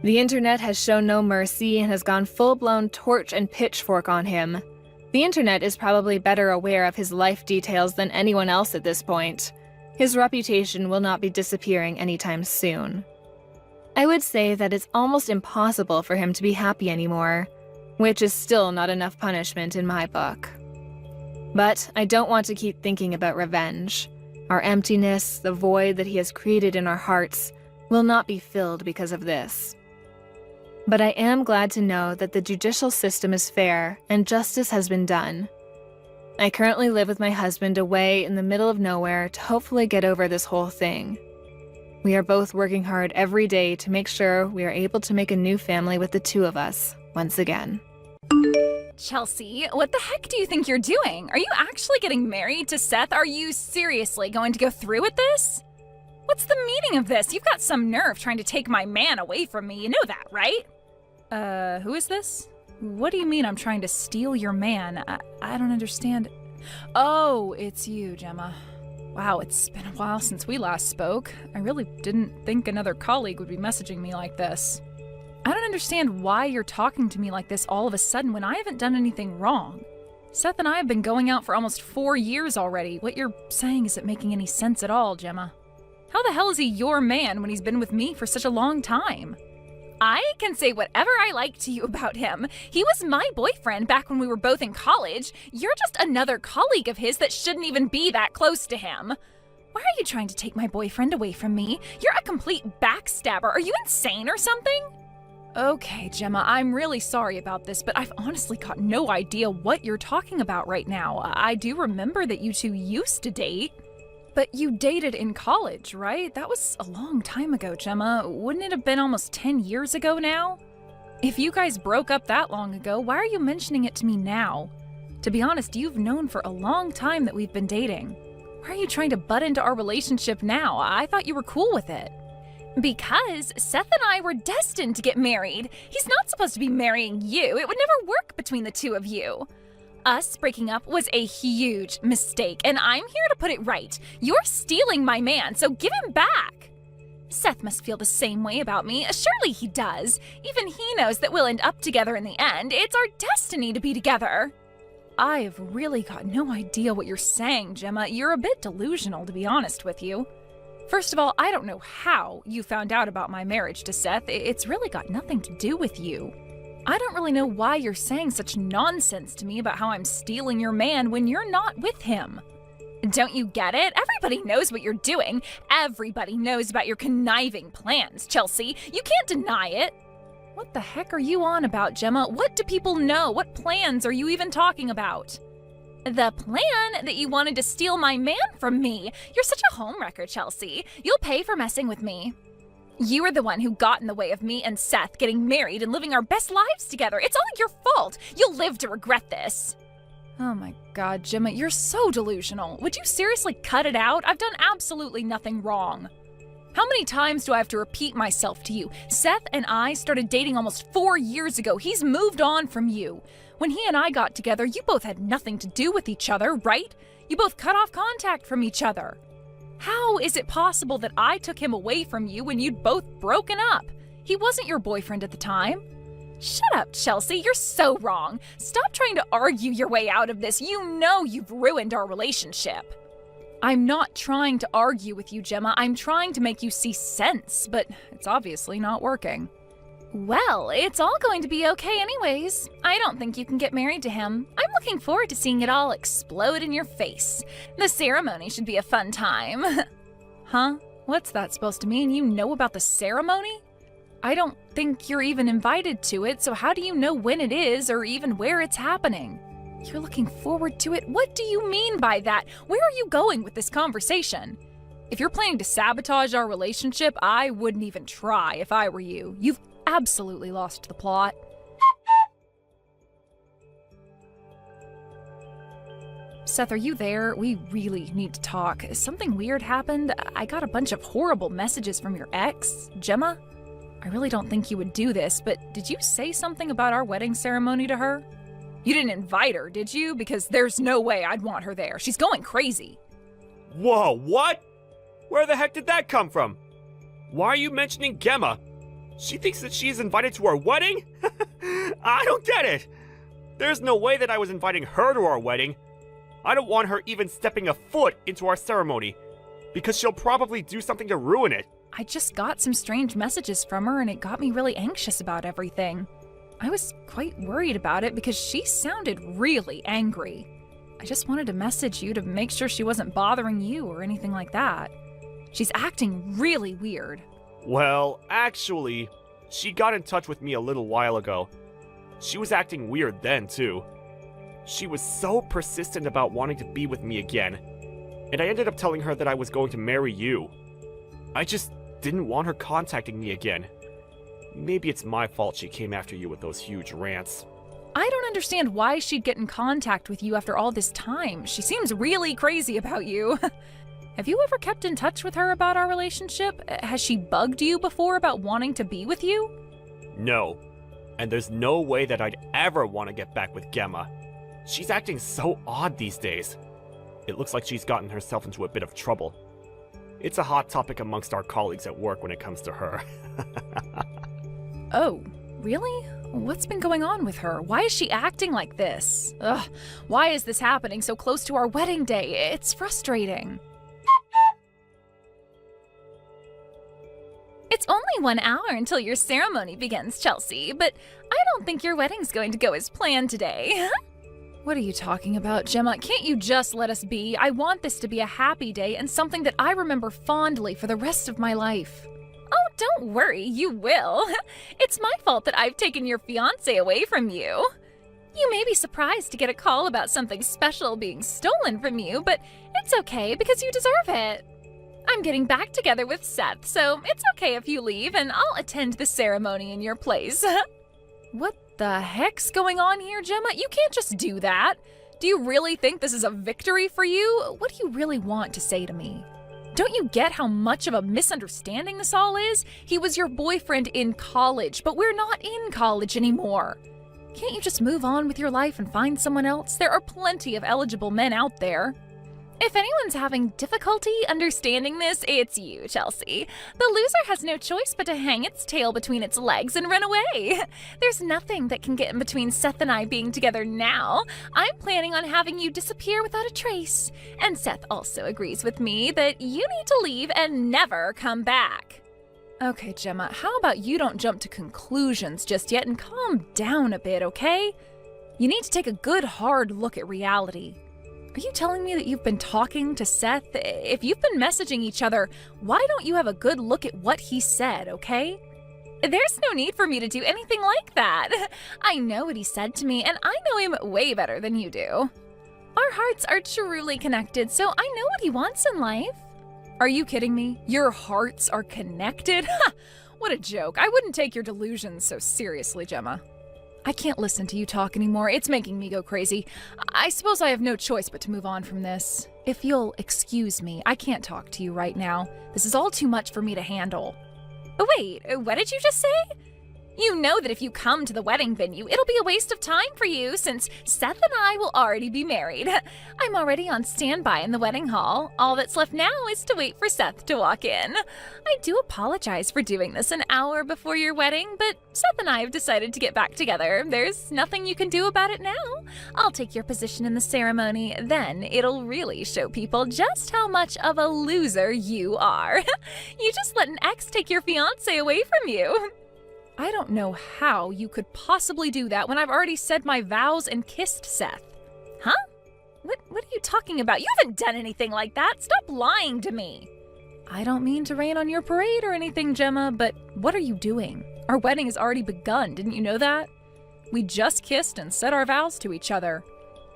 The internet has shown no mercy and has gone full-blown torch and pitchfork on him. The internet is probably better aware of his life details than anyone else at this point. His reputation will not be disappearing anytime soon. I would say that it's almost impossible for him to be happy anymore, which is still not enough punishment in my book. But I don't want to keep thinking about revenge. Our emptiness, the void that he has created in our hearts, will not be filled because of this. But I am glad to know that the judicial system is fair and justice has been done. I currently live with my husband away in the middle of nowhere to hopefully get over this whole thing. We are both working hard every day to make sure we are able to make a new family with the two of us, once again. Chelsea, what the heck do you think you're doing? Are you actually getting married to Seth? Are you seriously going to go through with this? What's the meaning of this? You've got some nerve trying to take my man away from me. You know that, right? Who is this? What do you mean I'm trying to steal your man? I don't understand. Oh, it's you, Gemma. Wow, it's been a while since we last spoke. I really didn't think another colleague would be messaging me like this. I don't understand why you're talking to me like this all of a sudden when I haven't done anything wrong. Seth and I have been going out for almost 4 years already. What you're saying isn't making any sense at all, Gemma. How the hell is he your man when he's been with me for such a long time? I can say whatever I like to you about him. He was my boyfriend back when we were both in college. You're just another colleague of his that shouldn't even be that close to him. Why are you trying to take my boyfriend away from me? You're a complete backstabber. Are you insane or something? Okay, Gemma, I'm really sorry about this, but I've honestly got no idea what you're talking about right now. I do remember that you two used to date. But you dated in college, right? That was a long time ago, Gemma. Wouldn't it have been almost 10 years ago now? If you guys broke up that long ago, why are you mentioning it to me now? To be honest, you've known for a long time that we've been dating. Why are you trying to butt into our relationship now? I thought you were cool with it. Because Seth and I were destined to get married. He's not supposed to be marrying you. It would never work between the two of you. Us breaking up was a huge mistake, and I'm here to put it right. You're stealing my man, so give him back. Seth must feel the same way about me. Surely he does. Even he knows that we'll end up together in the end. It's our destiny to be together. I've really got no idea what you're saying, Gemma. You're a bit delusional, to be honest with you. First of all, I don't know how you found out about my marriage to Seth. It's really got nothing to do with you. I don't really know why you're saying such nonsense to me about how I'm stealing your man when you're not with him. Don't you get it? Everybody knows what you're doing. Everybody knows about your conniving plans, Chelsea. You can't deny it. What the heck are you on about, Gemma? What do people know? What plans are you even talking about? The plan that you wanted to steal my man from me. You're such a homewrecker, Chelsea. You'll pay for messing with me. You were the one who got in the way of me and Seth getting married and living our best lives together. It's all your fault. You'll live to regret this. Oh my God, Gemma, you're so delusional. Would you seriously cut it out? I've done absolutely nothing wrong. How many times do I have to repeat myself to you? Seth and I started dating almost 4 years ago. He's moved on from you. When he and I got together, you both had nothing to do with each other, right? You both cut off contact from each other. How is it possible that I took him away from you when you'd both broken up? He wasn't your boyfriend at the time. Shut up, Chelsea. You're so wrong. Stop trying to argue your way out of this. You know you've ruined our relationship. I'm not trying to argue with you, Gemma. I'm trying to make you see sense, but it's obviously not working. Well, it's all going to be okay anyways. I don't think you can get married to him. I'm looking forward to seeing it all explode in your face. The ceremony should be a fun time. Huh? What's that supposed to mean? You know about the ceremony? I don't think you're even invited to it, so how do you know when it is or even where it's happening? You're looking forward to it? What do you mean by that? Where are you going with this conversation? If you're planning to sabotage our relationship, I wouldn't even try if I were you. You've absolutely lost the plot. Seth, are you there? We really need to talk. Something weird happened. I got a bunch of horrible messages from your ex, Gemma. I really don't think you would do this, but did you say something about our wedding ceremony to her? You didn't invite her, did you? Because there's no way I'd want her there. She's going crazy. Whoa, what? Where the heck did that come from? Why are you mentioning Gemma? She thinks that she's invited to our wedding? I don't get it. There's no way that I was inviting her to our wedding. I don't want her even stepping a foot into our ceremony, because she'll probably do something to ruin it. I just got some strange messages from her and it got me really anxious about everything. I was quite worried about it because she sounded really angry. I just wanted to message you to make sure she wasn't bothering you or anything like that. She's acting really weird. Well, actually, she got in touch with me a little while ago. She was acting weird then, too. She was so persistent about wanting to be with me again, and I ended up telling her that I was going to marry you. I just didn't want her contacting me again. Maybe it's my fault she came after you with those huge rants. I don't understand why she'd get in contact with you after all this time. She seems really crazy about you. Have you ever kept in touch with her about our relationship? Has she bugged you before about wanting to be with you? No, and there's no way that I'd ever want to get back with Gemma. She's acting so odd these days. It looks like she's gotten herself into a bit of trouble. It's a hot topic amongst our colleagues at work when it comes to her. Oh, really? What's been going on with her? Why is she acting like this? Ugh, why is this happening so close to our wedding day? It's frustrating. It's only 1 hour until your ceremony begins, Chelsea, but I don't think your wedding's going to go as planned today. What are you talking about, Gemma? Can't you just let us be? I want this to be a happy day and something that I remember fondly for the rest of my life. Oh, don't worry, you will. It's my fault that I've taken your fiancé away from you. You may be surprised to get a call about something special being stolen from you, but it's okay because you deserve it. I'm getting back together with Seth, so it's okay if you leave and I'll attend the ceremony in your place. What the heck's going on here, Gemma? You can't just do that. Do you really think this is a victory for you? What do you really want to say to me? Don't you get how much of a misunderstanding this all is? He was your boyfriend in college, but we're not in college anymore. Can't you just move on with your life and find someone else? There are plenty of eligible men out there. If anyone's having difficulty understanding this, it's you, Chelsea. The loser has no choice but to hang its tail between its legs and run away. There's nothing that can get in between Seth and I being together now. I'm planning on having you disappear without a trace. And Seth also agrees with me that you need to leave and never come back. Okay, Gemma, how about you don't jump to conclusions just yet and calm down a bit, okay? You need to take a good hard look at reality. Are you telling me that you've been talking to Seth? If you've been messaging each other, why don't you have a good look at what he said, okay? There's no need for me to do anything like that. I know what he said to me, and I know him way better than you do. Our hearts are truly connected, so I know what he wants in life. Are you kidding me? Your hearts are connected? Ha! What a joke. I wouldn't take your delusions so seriously, Gemma. I can't listen to you talk anymore. It's making me go crazy. I suppose I have no choice but to move on from this. If you'll excuse me, I can't talk to you right now. This is all too much for me to handle. Wait, what did you just say? You know that if you come to the wedding venue, it'll be a waste of time for you since Seth and I will already be married. I'm already on standby in the wedding hall. All that's left now is to wait for Seth to walk in. I do apologize for doing this an hour before your wedding, but Seth and I have decided to get back together. There's nothing you can do about it now. I'll take your position in the ceremony, then it'll really show people just how much of a loser you are. You just let an ex take your fiancé away from you. I don't know how you could possibly do that when I've already said my vows and kissed Seth. Huh? What are you talking about? You haven't done anything like that. Stop lying to me. I don't mean to rain on your parade or anything, Gemma, but what are you doing? Our wedding has already begun, didn't you know that? We just kissed and said our vows to each other.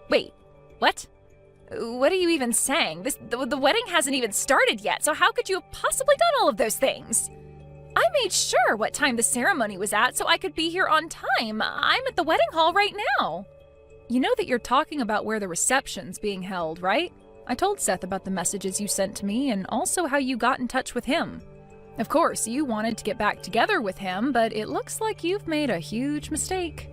Wait, what? What are you even saying? The wedding hasn't even started yet, so how could you have possibly done all of those things? I made sure what time the ceremony was at so I could be here on time. I'm at the wedding hall right now. You know that you're talking about where the reception's being held, right? I told Seth about the messages you sent to me and also how you got in touch with him. Of course, you wanted to get back together with him, but it looks like you've made a huge mistake.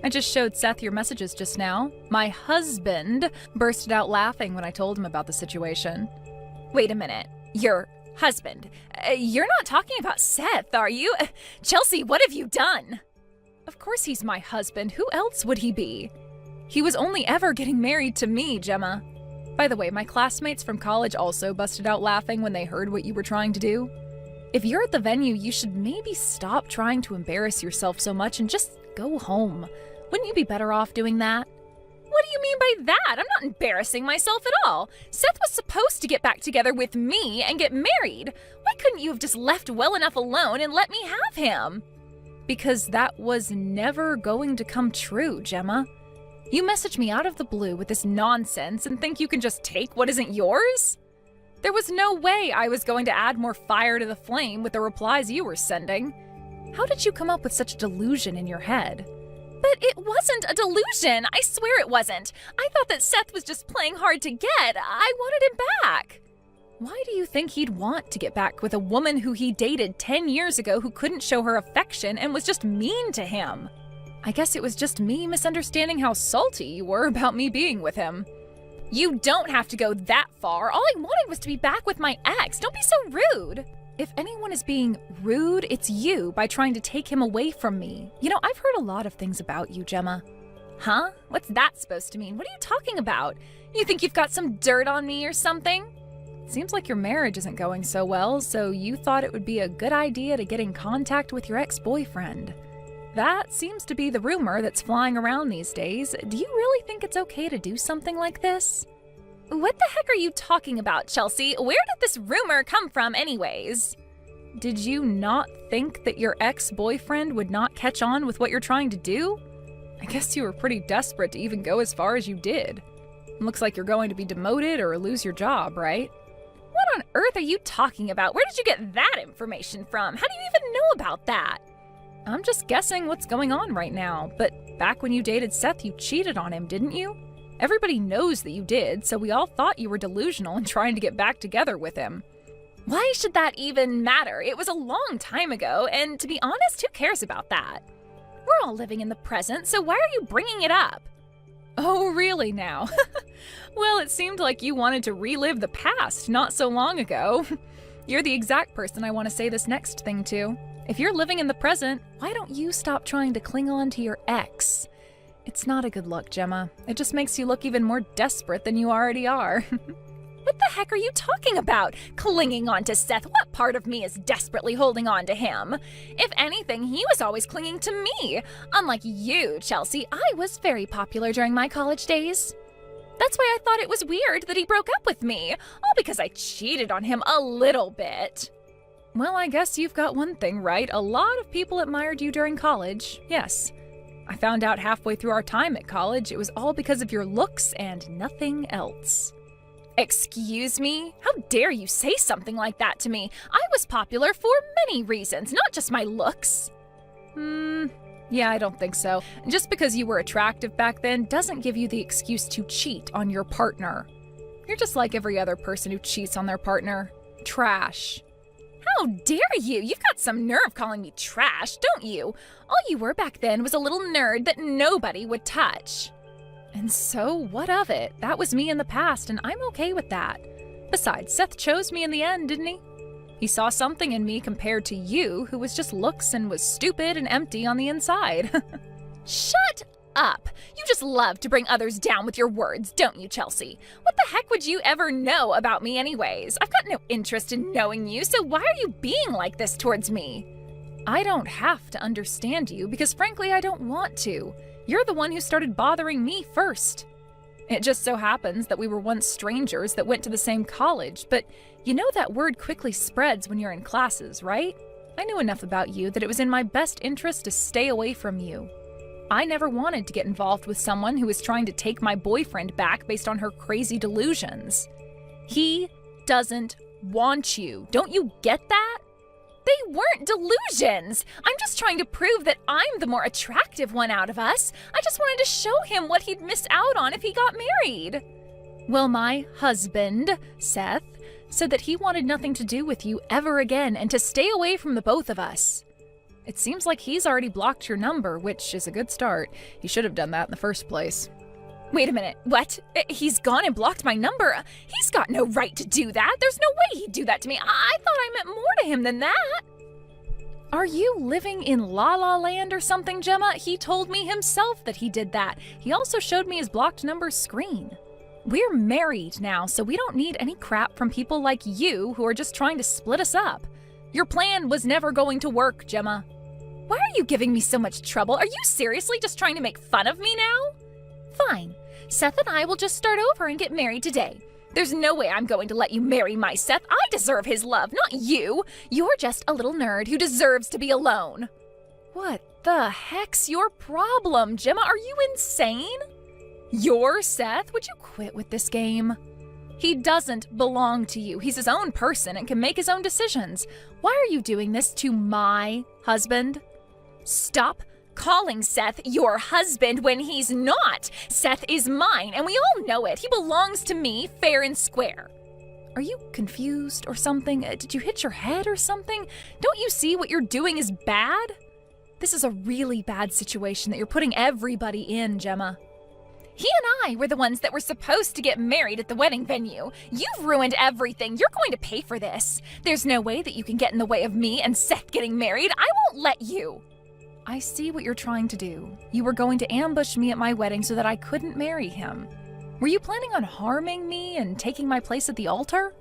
I just showed Seth your messages just now. My husband bursted out laughing when I told him about the situation. Wait a minute. Your husband? You're not talking about Seth, are you? Chelsea, what have you done? Of course he's my husband. Who else would he be? He was only ever getting married to me, Gemma. By the way, my classmates from college also busted out laughing when they heard what you were trying to do. If you're at the venue, you should maybe stop trying to embarrass yourself so much and just go home. Wouldn't you be better off doing that? What do you mean by that? I'm not embarrassing myself at all. Seth was supposed to get back together with me and get married. Why couldn't you have just left well enough alone and let me have him? Because that was never going to come true, Gemma. You message me out of the blue with this nonsense and think you can just take what isn't yours? There was no way I was going to add more fire to the flame with the replies you were sending. How did you come up with such delusion in your head? But it wasn't a delusion. I swear it wasn't. I thought that Seth was just playing hard to get. I wanted him back. Why do you think he'd want to get back with a woman who he dated 10 years ago who couldn't show her affection and was just mean to him? I guess it was just me misunderstanding how salty you were about me being with him. You don't have to go that far. All I wanted was to be back with my ex. Don't be so rude. If anyone is being rude, it's you by trying to take him away from me. You know, I've heard a lot of things about you, Gemma. Huh? What's that supposed to mean? What are you talking about? You think you've got some dirt on me or something? Seems like your marriage isn't going so well, so you thought it would be a good idea to get in contact with your ex-boyfriend. That seems to be the rumor that's flying around these days. Do you really think it's okay to do something like this? What the heck are you talking about, Chelsea? Where did this rumor come from anyways? Did you not think that your ex-boyfriend would not catch on with what you're trying to do? I guess you were pretty desperate to even go as far as you did. Looks like you're going to be demoted or lose your job, right? What on earth are you talking about? Where did you get that information from? How do you even know about that? I'm just guessing what's going on right now, but back when you dated Seth, you cheated on him, didn't you? Everybody knows that you did, so we all thought you were delusional and trying to get back together with him. Why should that even matter? It was a long time ago, and to be honest, who cares about that? We're all living in the present, so why are you bringing it up? Oh, really now? Well, it seemed like you wanted to relive the past not so long ago. You're the exact person I want to say this next thing to. If you're living in the present, why don't you stop trying to cling on to your ex? It's not a good look, Gemma. It just makes you look even more desperate than you already are. What the heck are you talking about? Clinging on to Seth? What part of me is desperately holding on to him? If anything, he was always clinging to me. Unlike you, Chelsea, I was very popular during my college days. That's why I thought it was weird that he broke up with me, all because I cheated on him a little bit. Well, I guess you've got one thing right. A lot of people admired you during college, yes. I found out halfway through our time at college it was all because of your looks and nothing else. Excuse me? How dare you say something like that to me? I was popular for many reasons, not just my looks. Yeah, I don't think so. Just because you were attractive back then doesn't give you the excuse to cheat on your partner. You're just like every other person who cheats on their partner. Trash. How dare you? You've got some nerve calling me trash, don't you? All you were back then was a little nerd that nobody would touch. And so, what of it? That was me in the past, and I'm okay with that. Besides, Seth chose me in the end, didn't he? He saw something in me compared to you, who was just looks and was stupid and empty on the inside. Shut up! You just love to bring others down with your words, don't you, Chelsea? What the heck would you ever know about me anyways? I've got no interest in knowing you, so why are you being like this towards me? I don't have to understand you because frankly I don't want to. You're the one who started bothering me first. It just so happens that we were once strangers that went to the same college, but you know that word quickly spreads when you're in classes, right? I knew enough about you that it was in my best interest to stay away from you. I never wanted to get involved with someone who was trying to take my boyfriend back based on her crazy delusions. He doesn't want you. Don't you get that? They weren't delusions. I'm just trying to prove that I'm the more attractive one out of us. I just wanted to show him what he'd miss out on if he got married. Well, my husband, Seth, said that he wanted nothing to do with you ever again and to stay away from the both of us. It seems like he's already blocked your number, which is a good start. He should have done that in the first place. Wait a minute, what? He's gone and blocked my number? He's got no right to do that. There's no way he'd do that to me. I thought I meant more to him than that. Are you living in La La Land or something, Gemma? He told me himself that he did that. He also showed me his blocked number screen. We're married now, so we don't need any crap from people like you who are just trying to split us up. Your plan was never going to work, Gemma. Why are you giving me so much trouble? Are you seriously just trying to make fun of me now? Fine. Seth and I will just start over and get married today. There's no way I'm going to let you marry my Seth. I deserve his love, not you. You're just a little nerd who deserves to be alone. What the heck's your problem, Gemma? Are you insane? You're Seth? Would you quit with this game? He doesn't belong to you. He's his own person and can make his own decisions. Why are you doing this to my husband? Stop calling Seth your husband when he's not. Seth is mine, and we all know it. He belongs to me fair and square. Are you confused or something? Did you hit your head or something? Don't you see what you're doing is bad? This is a really bad situation that you're putting everybody in, Gemma. He and I were the ones that were supposed to get married at the wedding venue. You've ruined everything. You're going to pay for this. There's no way that you can get in the way of me and Seth getting married. I won't let you. I see what you're trying to do. You were going to ambush me at my wedding so that I couldn't marry him. Were you planning on harming me and taking my place at the altar?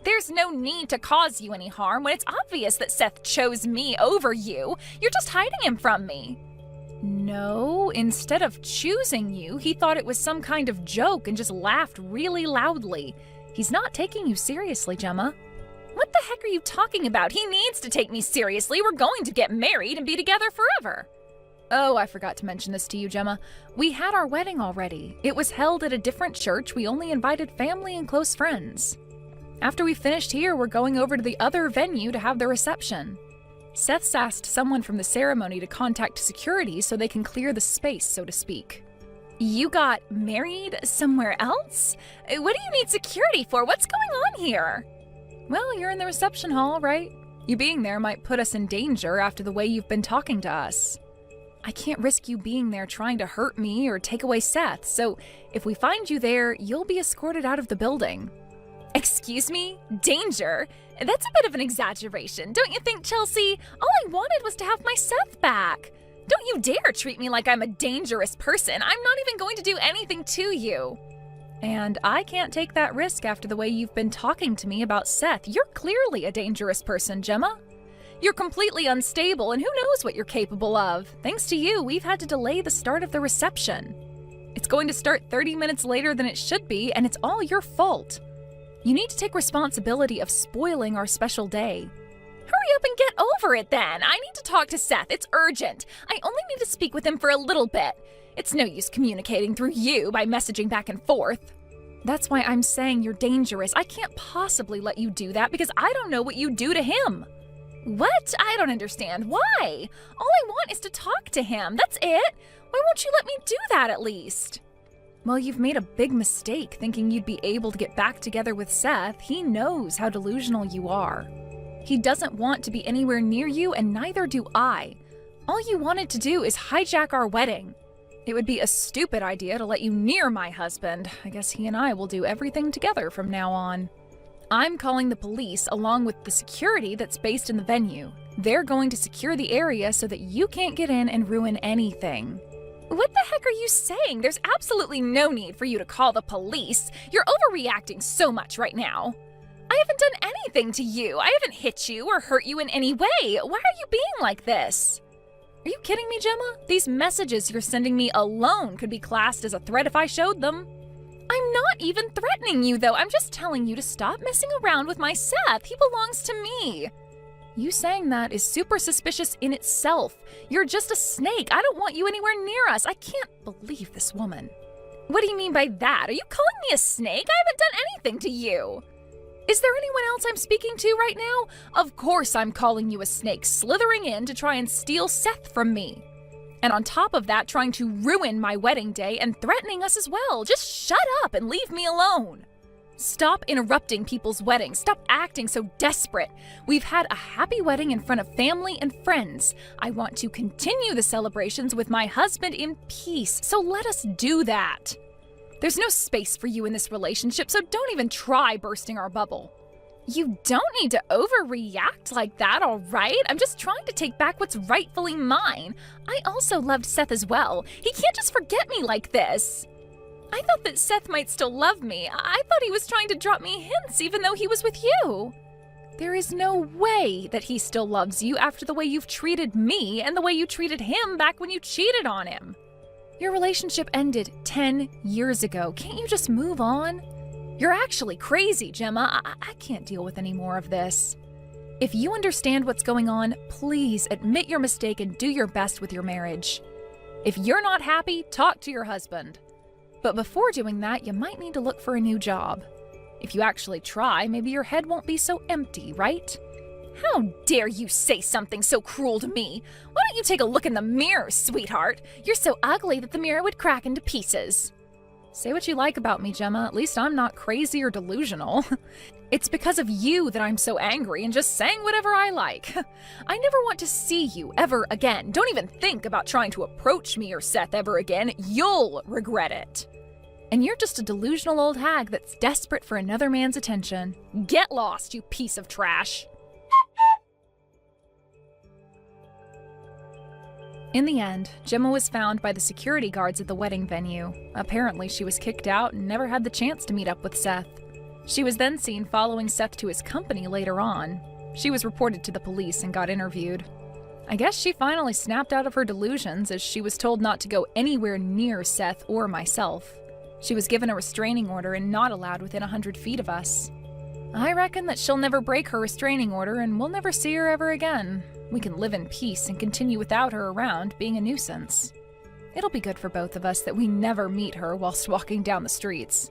There's no need to cause you any harm when it's obvious that Seth chose me over you. You're just hiding him from me. No, instead of choosing you, he thought it was some kind of joke and just laughed really loudly. He's not taking you seriously, Gemma. What the heck are you talking about? He needs to take me seriously. We're going to get married and be together forever. Oh, I forgot to mention this to you, Gemma. We had our wedding already. It was held at a different church. We only invited family and close friends. After we finished here, we're going over to the other venue to have the reception. Seth's asked someone from the ceremony to contact security so they can clear the space, so to speak. You got married somewhere else? What do you need security for? What's going on here? Well, you're in the reception hall, right? You being there might put us in danger after the way you've been talking to us. I can't risk you being there trying to hurt me or take away Seth, so if we find you there, you'll be escorted out of the building. Excuse me? Danger? That's a bit of an exaggeration, don't you think, Chelsea? All I wanted was to have my Seth back. Don't you dare treat me like I'm a dangerous person. I'm not even going to do anything to you. And I can't take that risk after the way you've been talking to me about Seth. You're clearly a dangerous person, Gemma. You're completely unstable, and who knows what you're capable of. Thanks to you, we've had to delay the start of the reception. It's going to start 30 minutes later than it should be, and it's all your fault. You need to take responsibility of spoiling our special day. Hurry up and get over it then. I need to talk to Seth. It's urgent. I only need to speak with him for a little bit. It's no use communicating through you by messaging back and forth. That's why I'm saying you're dangerous. I can't possibly let you do that because I don't know what you do to him. What? I don't understand. Why? All I want is to talk to him. That's it. Why won't you let me do that at least? Well, you've made a big mistake thinking you'd be able to get back together with Seth. He knows how delusional you are. He doesn't want to be anywhere near you, and neither do I. All you wanted to do is hijack our wedding. It would be a stupid idea to let you near my husband. I guess he and I will do everything together from now on. I'm calling the police along with the security that's based in the venue. They're going to secure the area so that you can't get in and ruin anything. What the heck are you saying? There's absolutely no need for you to call the police. You're overreacting so much right now. I haven't done anything to you. I haven't hit you or hurt you in any way. Why are you being like this? Are you kidding me, Gemma? These messages you're sending me alone could be classed as a threat if I showed them. I'm not even threatening you, though. I'm just telling you to stop messing around with my Seth. He belongs to me. You saying that is super suspicious in itself. You're just a snake. I don't want you anywhere near us. I can't believe this woman. What do you mean by that? Are you calling me a snake? I haven't done anything to you. Is there anyone else I'm speaking to right now? Of course I'm calling you a snake, slithering in to try and steal Seth from me. And on top of that, trying to ruin my wedding day and threatening us as well. Just shut up and leave me alone. Stop interrupting people's weddings. Stop acting so desperate. We've had a happy wedding in front of family and friends. I want to continue the celebrations with my husband in peace, so let us do that. There's no space for you in this relationship, so don't even try bursting our bubble. You don't need to overreact like that, all right? I'm just trying to take back what's rightfully mine. I also loved Seth as well. He can't just forget me like this. I thought that Seth might still love me. I thought he was trying to drop me hints even though he was with you. There is no way that he still loves you after the way you've treated me and the way you treated him back when you cheated on him. Your relationship ended 10 years ago. Can't you just move on? You're actually crazy, Gemma. I can't deal with any more of this. If you understand what's going on, please admit your mistake and do your best with your marriage. If you're not happy, talk to your husband. But before doing that, you might need to look for a new job. If you actually try, maybe your head won't be so empty, right? How dare you say something so cruel to me? Why don't you take a look in the mirror, sweetheart? You're so ugly that the mirror would crack into pieces. Say what you like about me, Gemma. At least I'm not crazy or delusional. It's because of you that I'm so angry and just saying whatever I like. I never want to see you ever again. Don't even think about trying to approach me or Seth ever again. You'll regret it. And you're just a delusional old hag that's desperate for another man's attention. Get lost, you piece of trash. In the end, Gemma was found by the security guards at the wedding venue. Apparently, she was kicked out and never had the chance to meet up with Seth. She was then seen following Seth to his company later on. She was reported to the police and got interviewed. I guess she finally snapped out of her delusions as she was told not to go anywhere near Seth or myself. She was given a restraining order and not allowed within 100 feet of us. I reckon that she'll never break her restraining order and we'll never see her ever again. We can live in peace and continue without her around being a nuisance. It'll be good for both of us that we never meet her whilst walking down the streets.